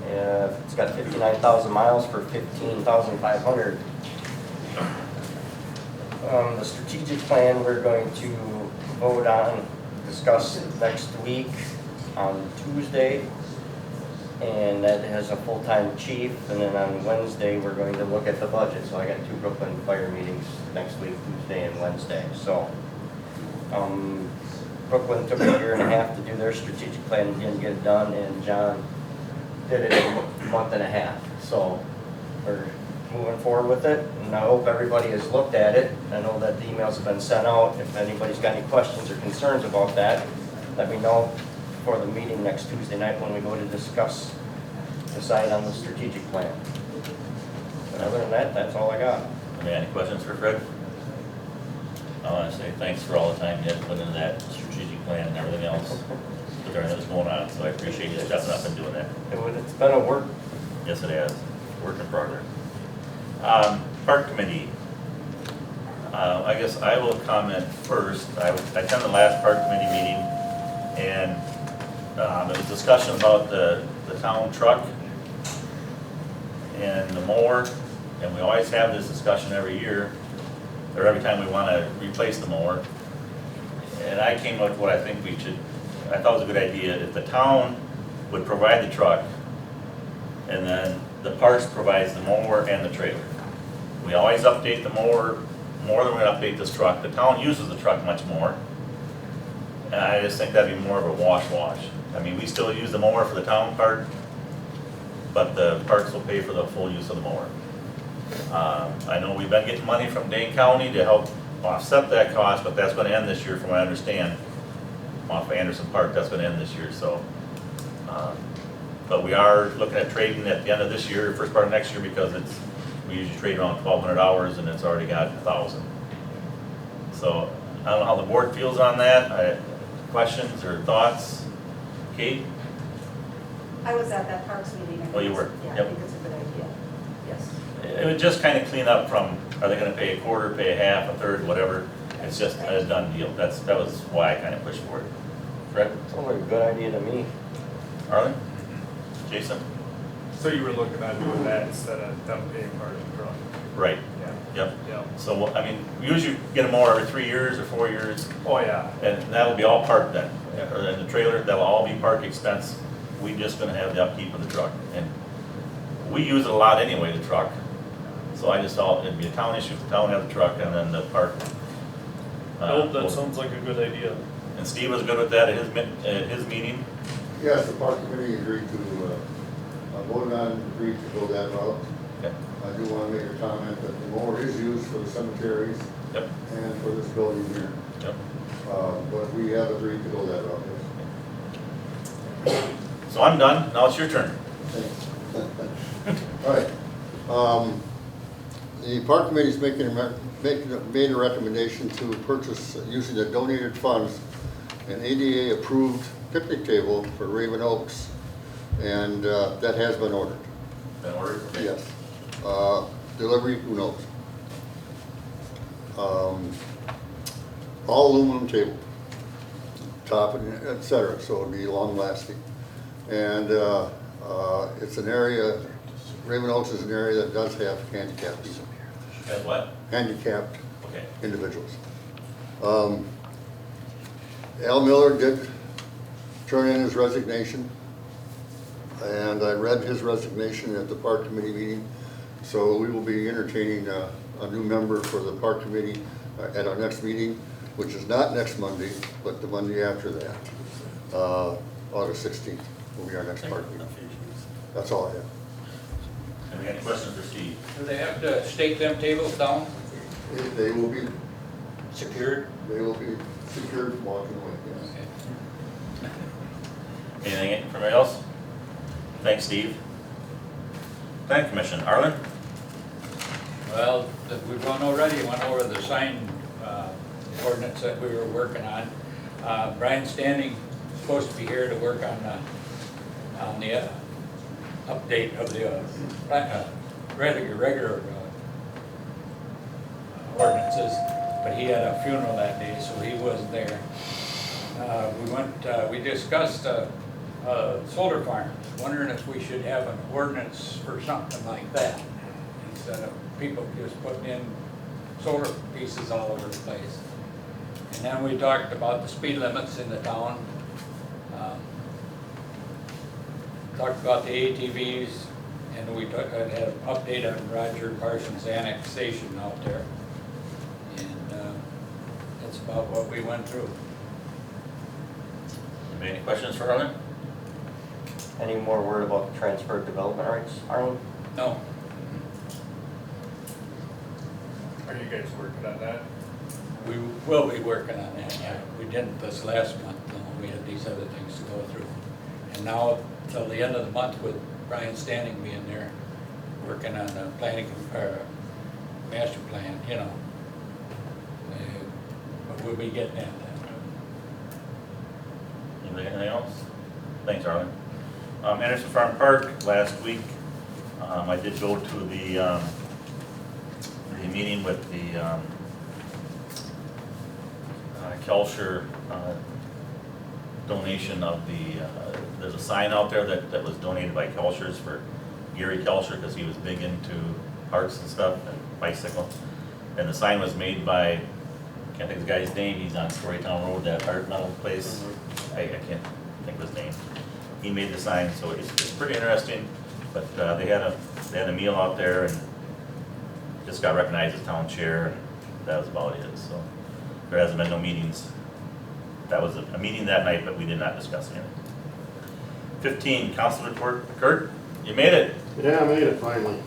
It's got 59,000 miles for $15,500. The strategic plan we're going to vote on, discuss next week on Tuesday. And that has a full-time chief, and then on Wednesday, we're going to look at the budget. So I got 2 Brooklyn fire meetings next week, Tuesday and Wednesday. So Brooklyn took a year and a half to do their strategic plan and didn't get it done, and John did it in a month and a half. So we're moving forward with it, and I hope everybody has looked at it. I know that the emails have been sent out. If anybody's got any questions or concerns about that, let me know for the meeting next Tuesday night when we go to decide on the strategic plan. But other than that, that's all I got. Any questions for Fred? I want to say thanks for all the time you had put into that strategic plan and everything else with everything that's going on. So I appreciate you stepping up and doing that. It's been a work. Yes, it has. Work in progress. Park Committee. I guess I will comment first. I attended the last Park Committee meeting, and there was discussion about the town truck and the mower, and we always have this discussion every year, or every time we want to replace the mower. And I came up with what I think I thought was a good idea, if the town would provide the truck, and then the parks provides the mower and the trailer. We always update the mower more than we update this truck. The town uses the truck much more. And I just think that'd be more of a wash. I mean, we still use the mower for the town part, but the parks will pay for the full use of the mower. I know we've been getting money from Dane County to help offset that cost, but that's gonna end this year from what I understand. Off of Anderson Park, that's gonna end this year, so. But we are looking at trading at the end of this year, first part of next year, because we usually trade around 1,200 hours and it's already got 1,000. So I don't know how the board feels on that. Questions or thoughts? Kate? I was at that Parks meeting. Oh, you were? Yeah, I Yep. think it's a good idea, yes. It would just kind of clean up from, are they gonna pay a quarter, pay a half, a third, whatever. It's just a done deal. That was why I kind of pushed for it. Fred? Sounds like a good idea to me. Arlen? Jason? So you were looking at doing that instead of them paying part of the truck? Right. Yeah. Yep. Yeah. So, I mean, we usually get them more every 3 years or 4 years, Oh, yeah. and that'll be all park then. Or in the trailer, that'll all be park expense. We just gonna have the upkeep of the truck. And we use it a lot anyway, the truck. So I just thought it'd be a town issue, if the town had the truck, and then the park. Nope, that sounds like a good idea. And Steve was good with that at his meeting. Yes, the park committee agreed to, voted on, agreed to go that route. Okay. I do want to make a comment that the mower is used for the cemeteries Yep. and for this building here. Yep. But we have agreed to go that route, yes. So I'm done. Now it's your turn. Thanks. All right. The park committee's made a recommendation to purchase, using the donated funds, an ADA-approved picnic table for Raven Oaks, and that has been ordered. Been ordered? Okay. Yes. Delivery, who knows? All aluminum table, top and et cetera, so it'll be long lasting. And it's an area, Raven Oaks is an area that does have handicapped people. Has what? Handicapped Okay. individuals. Al Miller did turn in his resignation, and I read his resignation at the park committee meeting. So we will be entertaining a new member for the park committee at our next meeting, which is not next Monday, but the Monday after that. August 16th will be our next park meeting. That's all I have. And we got any questions for Steve? Do they have to stake them tables down? They will be Secured? secured from walking away, yes. Anything from anybody else? Thanks, Steve. Planning Commission, Arlen? Well, we've gone over the sign ordinance that we were working on. Brian Standing is supposed to be here to work on the update of the regular ordinances, but he had a funeral that day, so he wasn't there. We discussed solar farms, wondering if we should have an ordinance for something like that, instead of people just putting in solar pieces all over the place. And then we talked about the speed limits in the town. Talked about the ATVs, and we had an update on Roger Parsons' annexation out there. And that's about what we went through. Any questions for Arlen? Any more word about the transferred development rights, Arlen? No, Are you guys working on that? we will be working on that, yeah. We didn't this last month, though. We had these other things to go through. And now, till the end of the month, with Brian Standing being there, working on the planning, master plan, you know. But we'll be getting at that. Anybody, anything else? Thanks, Arlen. Anderson Farm Park, last week, I did go to the meeting with the Kelcher donation of there's a sign out there that was donated by Kelcher's for Gary Kelcher, because he was big into parks and stuff and bicycles. And the sign was made by, can't think of the guy's name, he's on Storytown Road, that art metal place. I can't think of his name. He made the sign, so it's pretty interesting. But they had a meal out there, and just got recognized as town chair, and that was about it, so. There hasn't been no meetings. That was a meeting that night, but we did not discuss anything. 15, council report. Kurt, you made it. Yeah, I made it finally.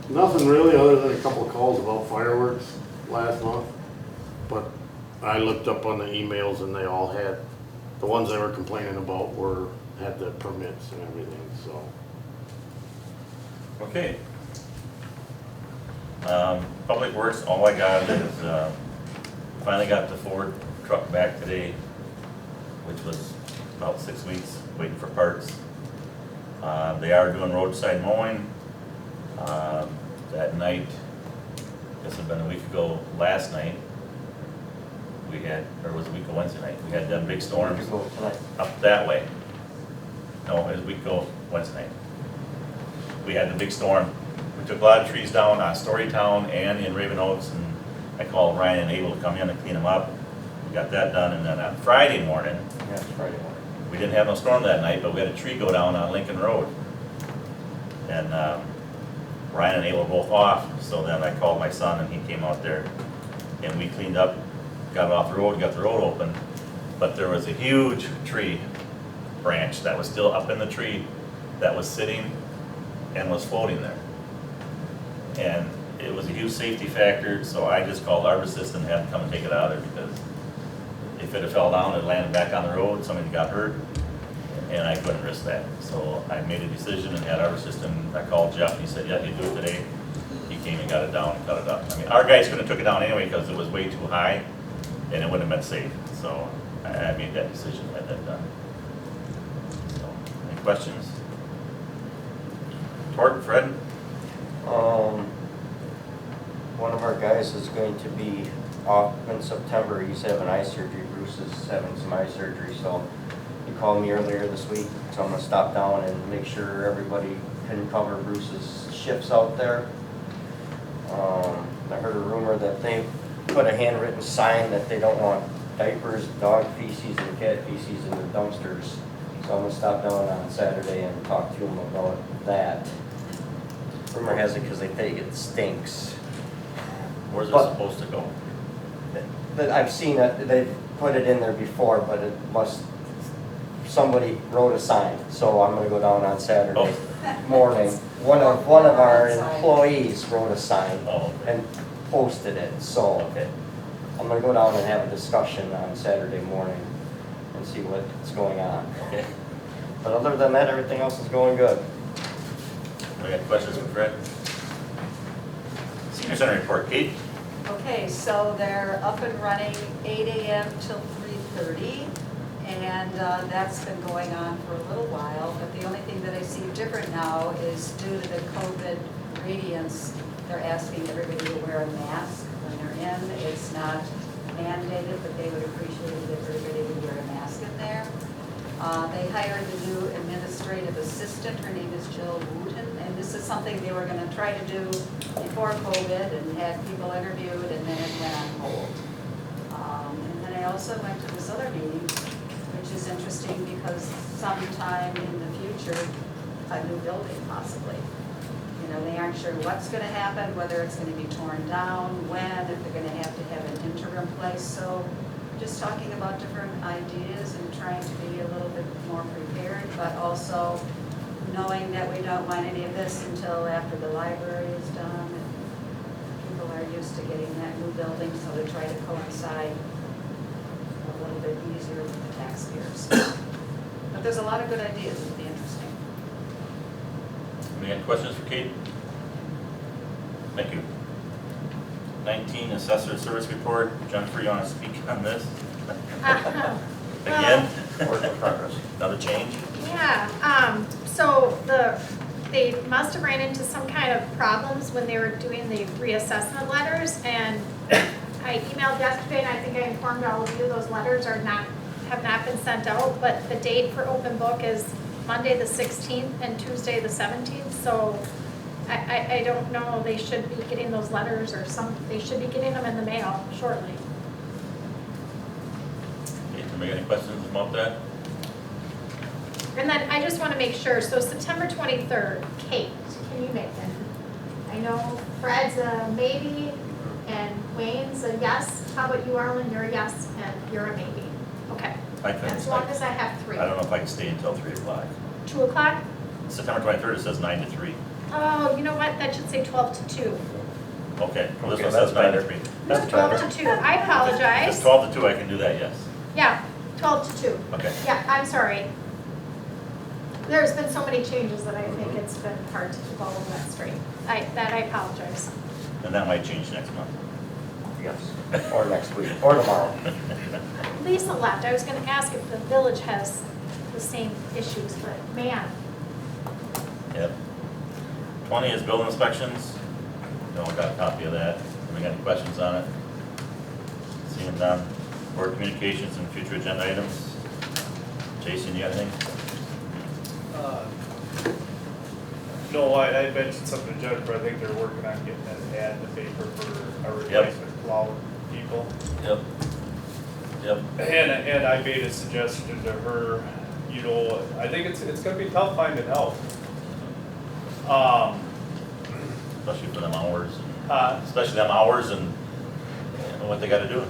Nothing really other than a couple of calls about fireworks last month. But I looked up on the emails and they all had, the ones they were complaining about had the permits and everything, so. Okay. Public Works, all I got is, finally got the Ford truck back today, which was about 6 weeks waiting for parts. They are doing roadside mowing. That night, this had been a week ago, last night, we had, or was it a week ago Wednesday night, we had them big storms up that way. No, it was a week ago Wednesday night. We had the big storm. We took a lot of trees down on Storytown and in Raven Oaks, and I called Ryan and Abel to come in and clean them up. We got that done, and then on Friday morning, Yeah, it's Friday morning. we didn't have no storm that night, but we had a tree go down on Lincoln Road. And Ryan and Abel were both off, so then I called my son and he came out there and we cleaned up, got it off the road, got the road open. But there was a huge tree branch that was still up in the tree that was sitting and was floating there. And it was a huge safety factor, so I just called Arborist and had them come and take it out of there, because if it had fell down, it landed back on the road, somebody got hurt, and I couldn't risk that. So I made a decision and had Arborist, I called Jeff, and he said, yeah, he'd do it today. He came and got it down and cut it up. I mean, our guys could have took it down anyway because it was way too high, and it wouldn't have been safe. So I made that decision, had that done. So, any questions? Tort, Fred? One of our guys is going to be off in September. He's having eye surgery. Bruce is having some eye surgery, so he called me earlier this week. So I'm gonna stop down and make sure everybody can cover Bruce's shifts out there. I heard a rumor that they put a handwritten sign that they don't want diapers, dog feces, and cat feces in the dumpsters. So I'm gonna stop down on Saturday and talk to them about that. Rumor has it because they think it stinks. Where's it But- supposed to go? But I've seen it, they've put it in there before, but it must, somebody wrote a sign, so I'm gonna go down on Saturday morning. One of our employees wrote a sign Oh, okay. and posted it, so Okay. I'm gonna go down and have a discussion on Saturday morning and see what's going on. Okay. But other than that, everything else is going good. We got questions for Fred? Senior Center report, Kate? Okay, so they're up and running 8 AM till 3:30, and that's been going on for a little while, but the only thing that I see different now is due to the COVID radiance, they're asking everybody to wear a mask when they're in. It's not mandated, but they would appreciate it if everybody would wear a mask in there. They hired the new administrative assistant, her name is Jill Wooten, and this is something they were gonna try to do before COVID and had people interviewed, and then it went on hold. And then I also went to this other meeting, which is interesting because sometime in the future, a new building possibly. You know, they aren't sure what's gonna happen, whether it's gonna be torn down, when, if they're gonna have to have an interim place, so just talking about different ideas and trying to be a little bit more prepared, but also knowing that we don't want any of this until after the library is done. And people are used to getting that new building, so to try to coincide a little bit easier with the taxpayers. But there's a lot of good ideas, it'll be interesting. Any questions for Kate? Thank you. 19, Assessor Service Report. Jennifer, you want to speak on this? Again? Work in progress. Another change? Yeah, so they must have ran into some kind of problems when they were doing the reassessment letters, and I emailed yesterday, and I think I informed all of you, those letters have not been sent out, but the date for open book is Monday the 16th and Tuesday the 17th, so I don't know, they should be getting those letters, or they should be getting them in the mail shortly. Okay, anybody got any questions about that? And then I just want to make sure, so September 23rd, Kate, can you make it? I know Fred's a maybe, and Wayne's a yes. How about you, Arlen? You're a yes, and you're a maybe. Okay. I couldn't, As long as I have 3. I don't know if I can stay until 3 o'clock. 2 o'clock? September 23rd, it says 9 to 3. Oh, you know what? That should say 12 to 2. Okay, well, this Okay, one that's says 9 to better. 3. No, That's 12 better. to 2. I If apologize. it's 12 to 2, I can do that, yes. Yeah, 12 to 2. Okay. Yeah, I'm sorry. There's been so many changes that I think it's been hard to keep all of that straight. I apologize. And that might change next month. Yes, or next week, or tomorrow. Lisa left. I was gonna ask if the village has the same issues, but man, Yep. 20 is building inspections. No one got a copy of that. We got any questions on it? Seeing none. Board communications and future agenda items. Jason, you got anything? No, I mentioned something to Jennifer, I think they're working on getting an ad in the paper for our replacement plow people. Yep. Yep. And I made a suggestion to her, you know, I think it's gonna be tough finding help. Especially for them hours. Uh, Especially them hours and what they gotta do.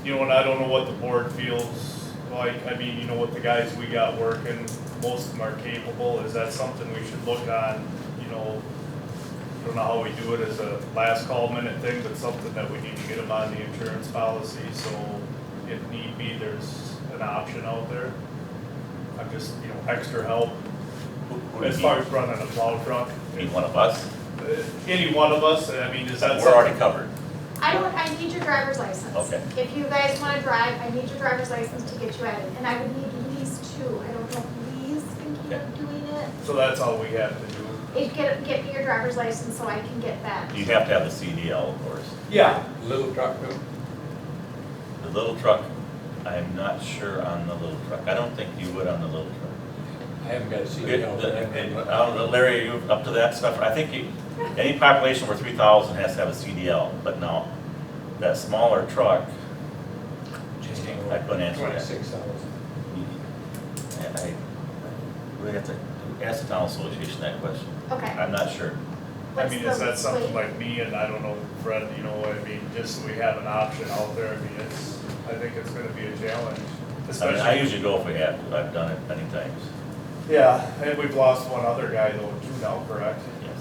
You know, and I don't know what the board feels like, I mean, you know, what the guys we got working, most of them are capable, is that something we should look on, you know? I don't know how we do it as a last call minute thing, but something that we need to get them on the insurance policy, so if need be, there's an option out there. I'm just, you know, extra help, Who do as you far need? as running a plow truck. Need one of us? Any one of us, I mean, is that We're already something? covered. I need your driver's license. Okay. If you guys wanna drive, I need your driver's license to get you added, and I would need Lee's too. I don't know if Lee's thinking of doing it. So that's all we have to do. Get me your driver's license so I can get that. You have to have the CDL, of course. Yeah. Little truck too? The little truck, I'm not sure on the little truck. I don't think you would on the little truck. I haven't got a I CDL. don't know, Larry, are you up to that stuff? I think any population over 3,000 has to have a CDL, but now, that smaller truck, I couldn't answer that. 26,000. I really have to ask the town association that question. Okay. I'm not sure. I What's mean, the is that something weight? like me and I don't know, Fred, you know, I mean, just so we have an option out there, I mean, I think it's gonna be a challenge. I mean, I Especially, usually go if we have to. I've done it many times. yeah, and we've lost one other guy though too now, correct? Yes.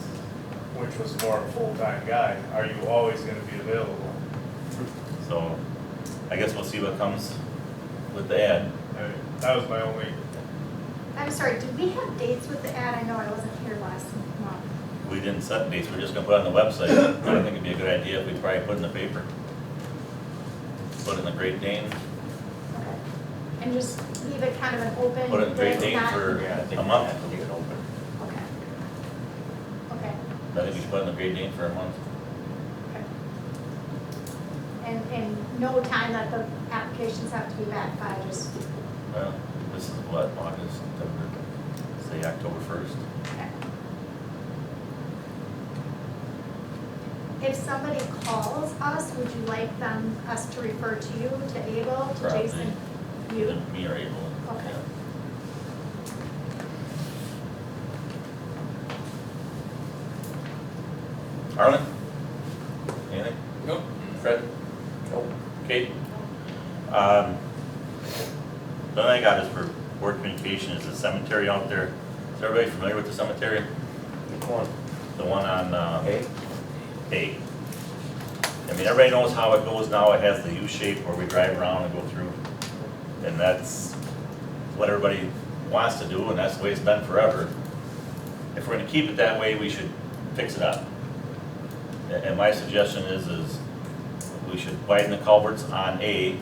Which was more of a full-time guy. Are you always gonna be available? So, I guess we'll see what comes with the ad. That was my only, I'm sorry, did we have dates with the ad? I know I wasn't here last month. We didn't set dates, we're just gonna put it on the website. I think it'd be a good idea if we probably put it in the paper. Put it in the Great Dane, Okay. And just leave it kind of an open. put it in Great thing, Dane not- for Yeah, I think a we month. have to leave it open. Okay. Okay. I think we should put it in the Great Dane for a month. Okay. And no time that the applications have to be back by, just, Well, this is what, August, September, say October 1st. okay. If somebody calls us, would you like us to refer to you, to Abel, to Probably. Jason? You? Either me or Abel. Okay. Yeah. Arlen? Anything? Nope. Fred? Nope. Kate? The only thing I got is for board communication is the cemetery out there. Is everybody familiar with the cemetery? Which one? The one on, Okay, Hay. I mean, everybody knows how it goes now. It has the U shape where we drive around and go through. And that's what everybody wants to do, and that's the way it's been forever. If we're gonna keep it that way, we should fix it up. And my suggestion is we should widen the culverts on A,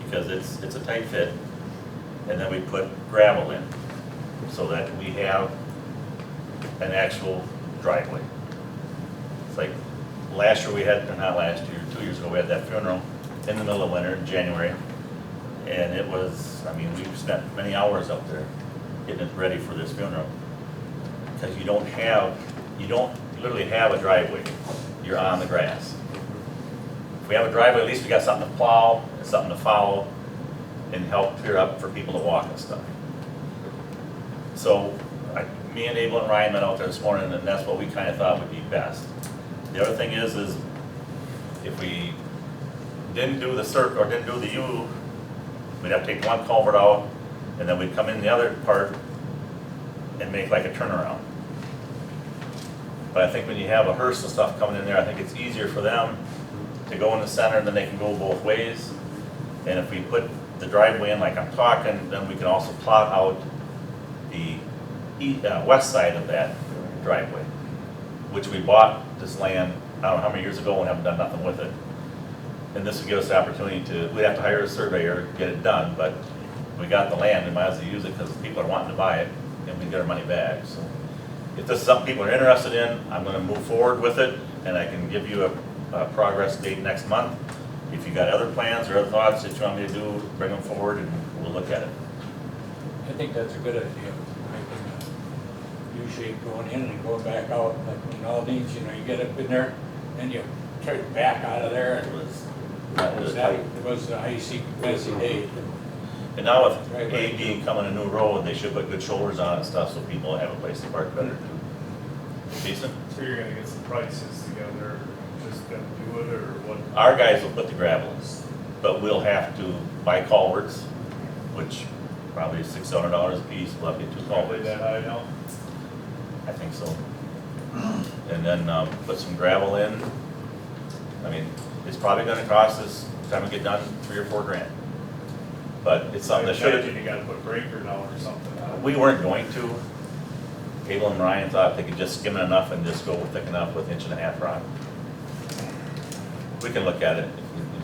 because it's a tight fit, and then we put gravel in, so that we have an actual driveway. It's like, last year we had, or not last year, 2 years ago, we had that funeral in the middle of winter, in January. And it was, I mean, we spent many hours up there getting it ready for this funeral. Because you don't literally have a driveway, you're on the grass. If we have a driveway, at least we got something to plow, and something to follow, and help clear up for people to walk and stuff. So, me and Abel and Ryan went out there this morning, and that's what we kind of thought would be best. The other thing is if we didn't do the cert, or didn't do the U, we'd have to take one culvert out, and then we'd come in the other part and make like a turnaround. But I think when you have a hearse and stuff coming in there, I think it's easier for them to go in the center, and then they can go both ways. And if we put the driveway in like I'm talking, then we can also plot out the west side of that driveway, which we bought this land, I don't know how many years ago, and haven't done nothing with it. And this would give us the opportunity we'd have to hire a surveyor to get it done, but we got the land and might as well use it because people are wanting to buy it and we get our money back. So if this is something people are interested in, I'm gonna move forward with it, and I can give you a progress date next month. If you got other plans or other thoughts that you want me to do, bring them forward and we'll look at it. I think that's a good idea, making a U-shape going in and going back out, like when all these, you know, you get up in there, and you try to back out of there, and it was an icy, messy day. And now with A being coming a new road, they should put good shoulders on it and stuff so people have a place to park better too. Decent? So you're gonna get some prices together, just gonna do it, or what? Our guys will put the gravel, but we'll have to buy culverts, which probably is $600 a piece. We'll have to get 2 Probably culverts. that high now? I think so. And then put some gravel in. I mean, it's probably gonna cost us, by the time we get done, $3 or $4 grand. But it's something that should You gotta put breaker down or something. We weren't going to. Abel and Ryan thought they could just skim it enough and just go thick enough with 1.5 inch rock. We can look at it,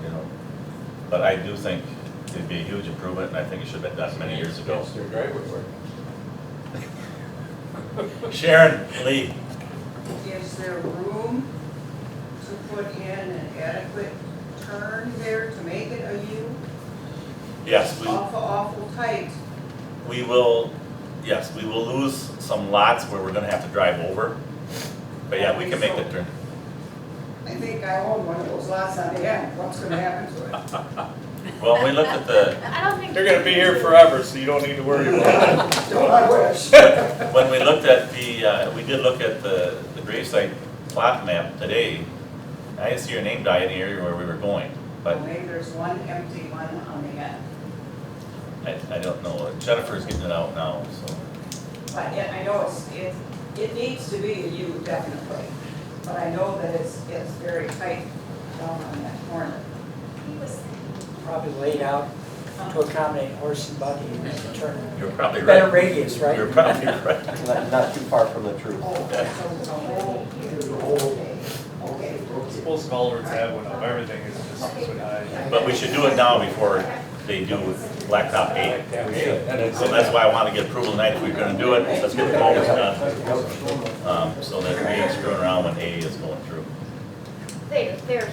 you know, but I do think it'd be a huge improvement, and I think it should have been done many years ago. It's their driveway work. Sharon, Lee, Is there room to put in an adequate turn there to make it a U? yes, Awful tight. we will, yes, we will lose some lots where we're gonna have to drive over. But yeah, we can make that turn. I think I own one of those lots on the end. What's gonna happen to it? Well, we looked at the, I don't think. They're gonna be here forever, so you don't need to worry about it. Don't I wish? when we looked at we did look at the gravesite plot map today. I didn't see your name die in the area where we were going, but Well, maybe there's one empty one on the end. I don't know. Jennifer's getting it out now, so. But I know it needs to be a U definitely. But I know that it's very tight down on that corner. He was Probably laid out to accommodate horse and buggy and turn. You're probably Better right. radius, right? You're probably right. Not too far from the truth. Oh, so it's a whole, okay. Most culverts have one up, everything is just 6 foot high. But we should do it now before they do Blacktop 8. So that's why I want to get approval tonight. If we're going to do it, let's get the culverts done. So that we ain't screwing around when A is going through. they're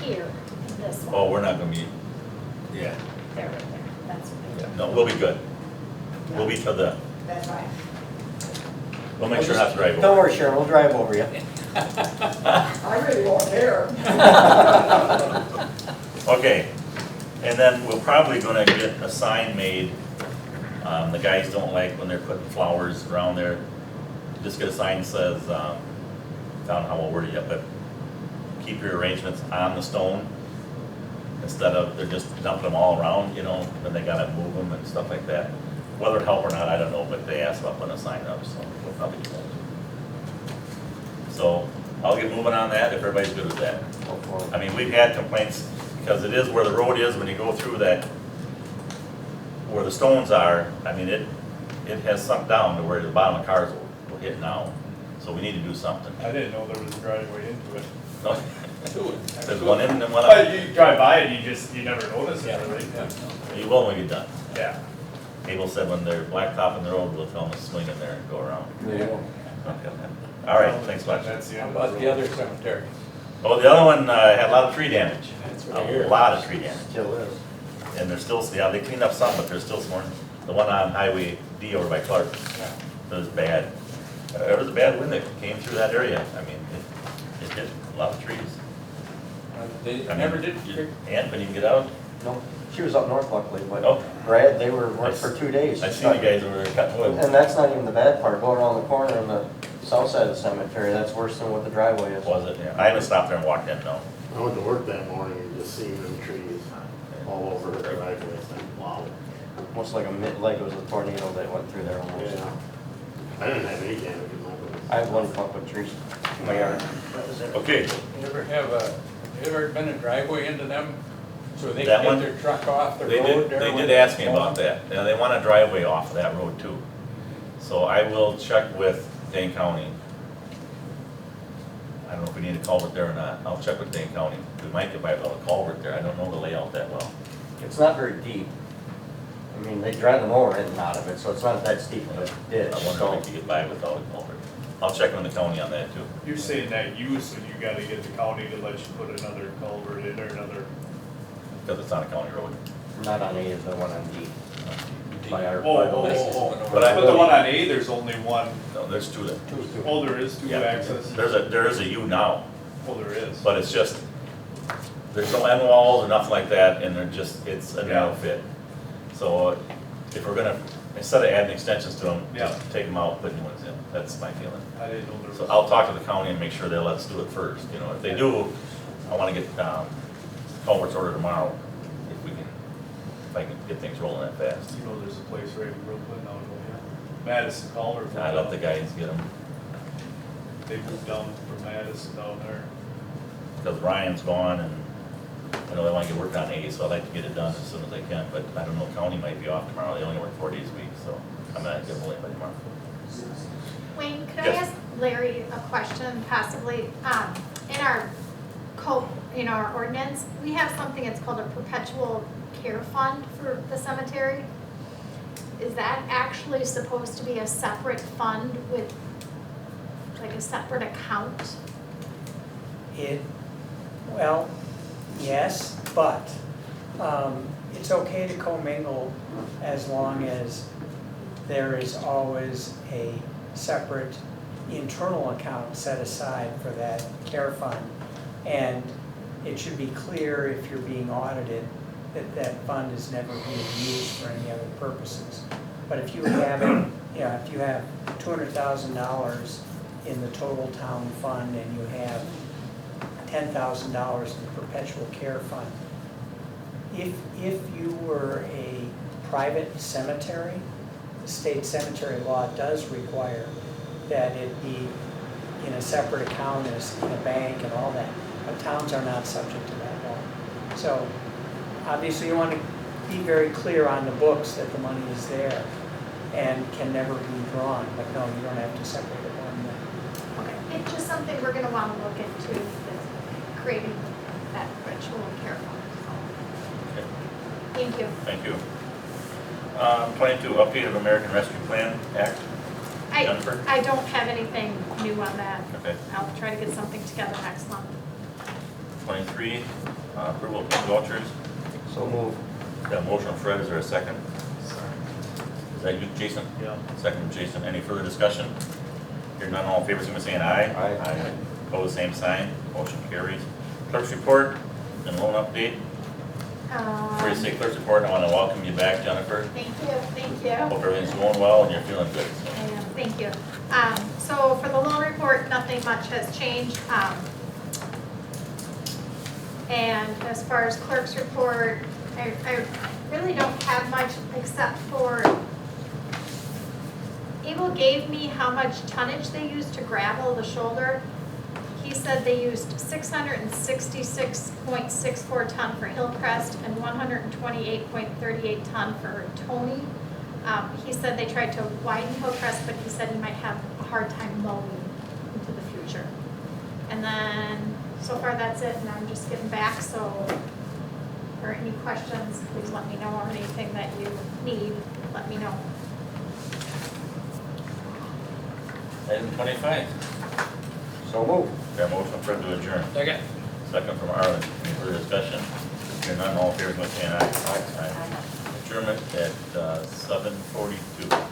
here in this one. Oh, we're not going to be, yeah. They're right there, that's what Yeah. No, we'll be good. We'll be to the, That's right. we'll make sure not to drive over. Don't worry, Sharon, we'll drive over you. I really won't care. Okay, and then we're probably gonna get a sign made. The guys don't like when they're putting flowers around there. Just get a sign that says, I don't know how I'll word it yet, but keep your arrangements on the stone. Instead of, they're just dumping them all around, you know, then they gotta move them and stuff like that. Whether it help or not, I don't know, but they asked about putting a sign up, so we'll probably do that. So I'll get moving on that if everybody's good with that. I mean, we've had complaints because it is where the road is when you go through that, where the stones are. I mean, it has sunk down to where the bottom of cars will hit now. So we need to do something. I didn't know there was a driveway into it. No, there's one in and one But out. you drive by it, you never notice it, really. You will when you're done. Yeah. Abel said when they're blacktopping the road, we'll tell them to swing in there and go around. All right, thanks much. That's the How end. about the other cemetery? Oh, the other one had a lot of tree damage. That's what I hear. A lot of tree damage. Still is. And there's still, yeah, they cleaned up some, but there's still some more. The one on Highway D over by Clark, it was bad. It was a bad wind that came through that area. I mean, it hit a lot of trees. They I mean, never did. Ant couldn't even get out. No, she was up north luckily, but Oh. Brad, they were working for 2 days. I seen you guys over there cutting wood. And that's not even the bad part, going around the corner on the south side of the cemetery, that's worse than what the driveway is. Was it? Yeah. I haven't stopped there and walked in, no. I went to work that morning and just seen them trees all over the driveway, it's like, wow. Almost like like it was a tornado that went through there almost. Yeah. I didn't have any damage in my place. I have one clump of trees in my yard. Okay, You ever been a driveway into them, so they That can one? get their truck off the they road did, there? they when did they're ask me about mowing? that. Yeah, they want a driveway off of that road too. So I will check with Dane County. I don't know if we need a culvert there or not. I'll check with Dane County. We might get by without a culvert there. I don't know the layout that well. It's not very deep. I mean, they drive the mower in and out of it, so it's not that steep of a ditch. I wonder if we could get by without a culvert. I'll check with the county on that too. You're saying that use, and you gotta get the county to let you put another culvert in or another, Because it's on a county road. Not on A, is the one on D. By our, oh, by the oh, lake. oh, oh. But I- But the one on A, there's only one, No, there's two there. oh, there is two Yeah. access? There is a U now, Oh, there is. but it's just, there's no end walls or nothing like that, and it's a narrow fit. So if we're gonna, instead of adding extensions to them, Yeah. just take them out, put new ones in. That's my feeling. I didn't know there was. So I'll talk to the county and make sure they'll let us do it first, you know, if they do, I wanna get, culverts ordered tomorrow, if we can, if I can get things rolling that fast. You know, there's a place right in Brooklyn now, Madison Culver. I let the guys get them, They moved down from Madison down there. because Ryan's gone, and I know they wanna get work on A, so I'd like to get it done as soon as I can, but I don't know, county might be off tomorrow, they only work 4 days a week, so I'm not gonna hold anybody tomorrow. Wayne, could I Yes. ask Larry a question possibly? In our code, in our ordinance, we have something that's called a perpetual care fund for the cemetery. Is that actually supposed to be a separate fund with, like a separate account? Well, yes, but it's okay to commingle as long as there is always a separate internal account set aside for that care fund. And it should be clear if you're being audited that that fund is never being used for any other purposes. But if you have it, if you have $200,000 in the total town fund and you have $10,000 in the perpetual care fund, if you were a private cemetery, the state cemetery law does require that it be in a separate account as in a bank and all that, but towns are not subject to that law. So obviously you want to be very clear on the books that the money is there and can never be drawn, but no, you don't have to separate it one way. Okay, it's just something we're gonna wanna look into, is creating that perpetual care fund. Okay. Thank you. Thank you. 22, update of American Rescue Plan Act. Jennifer? I don't have anything new on that. Okay. I'll try to get something together next month. 23, approval of vouchers. So move. Got a motion from Fred, is there a second? Is that you, Jason? Yeah. Second from Jason, any further discussion? Hearing none, all in favor, signify by saying aye. Aye. Opposed, same sign, motion carries. Clerk's report and loan update. Before you say clerk's report, I want to welcome you back, Jennifer. Thank you. Hope everything's going well and you're feeling good. so. I am, thank you. So for the loan report, nothing much has changed. And as far as clerk's report, I really don't have much except for Abel gave me how much tonnage they used to gravel the shoulder. He said they used 666.64 ton for Hillcrest and 128.38 ton for Tony. He said they tried to widen Hillcrest, but he said he might have a hard time mowing into the future. And then, so far that's it, and I'm just getting back, so for any questions, please let me know, or anything that you need, let me know. Item 25, So move. got a motion from Fred to adjourn. Second. Second from Arlen, any further discussion? Hearing none, all in favor, signify by saying aye. Aye. Adjournment at 7:42.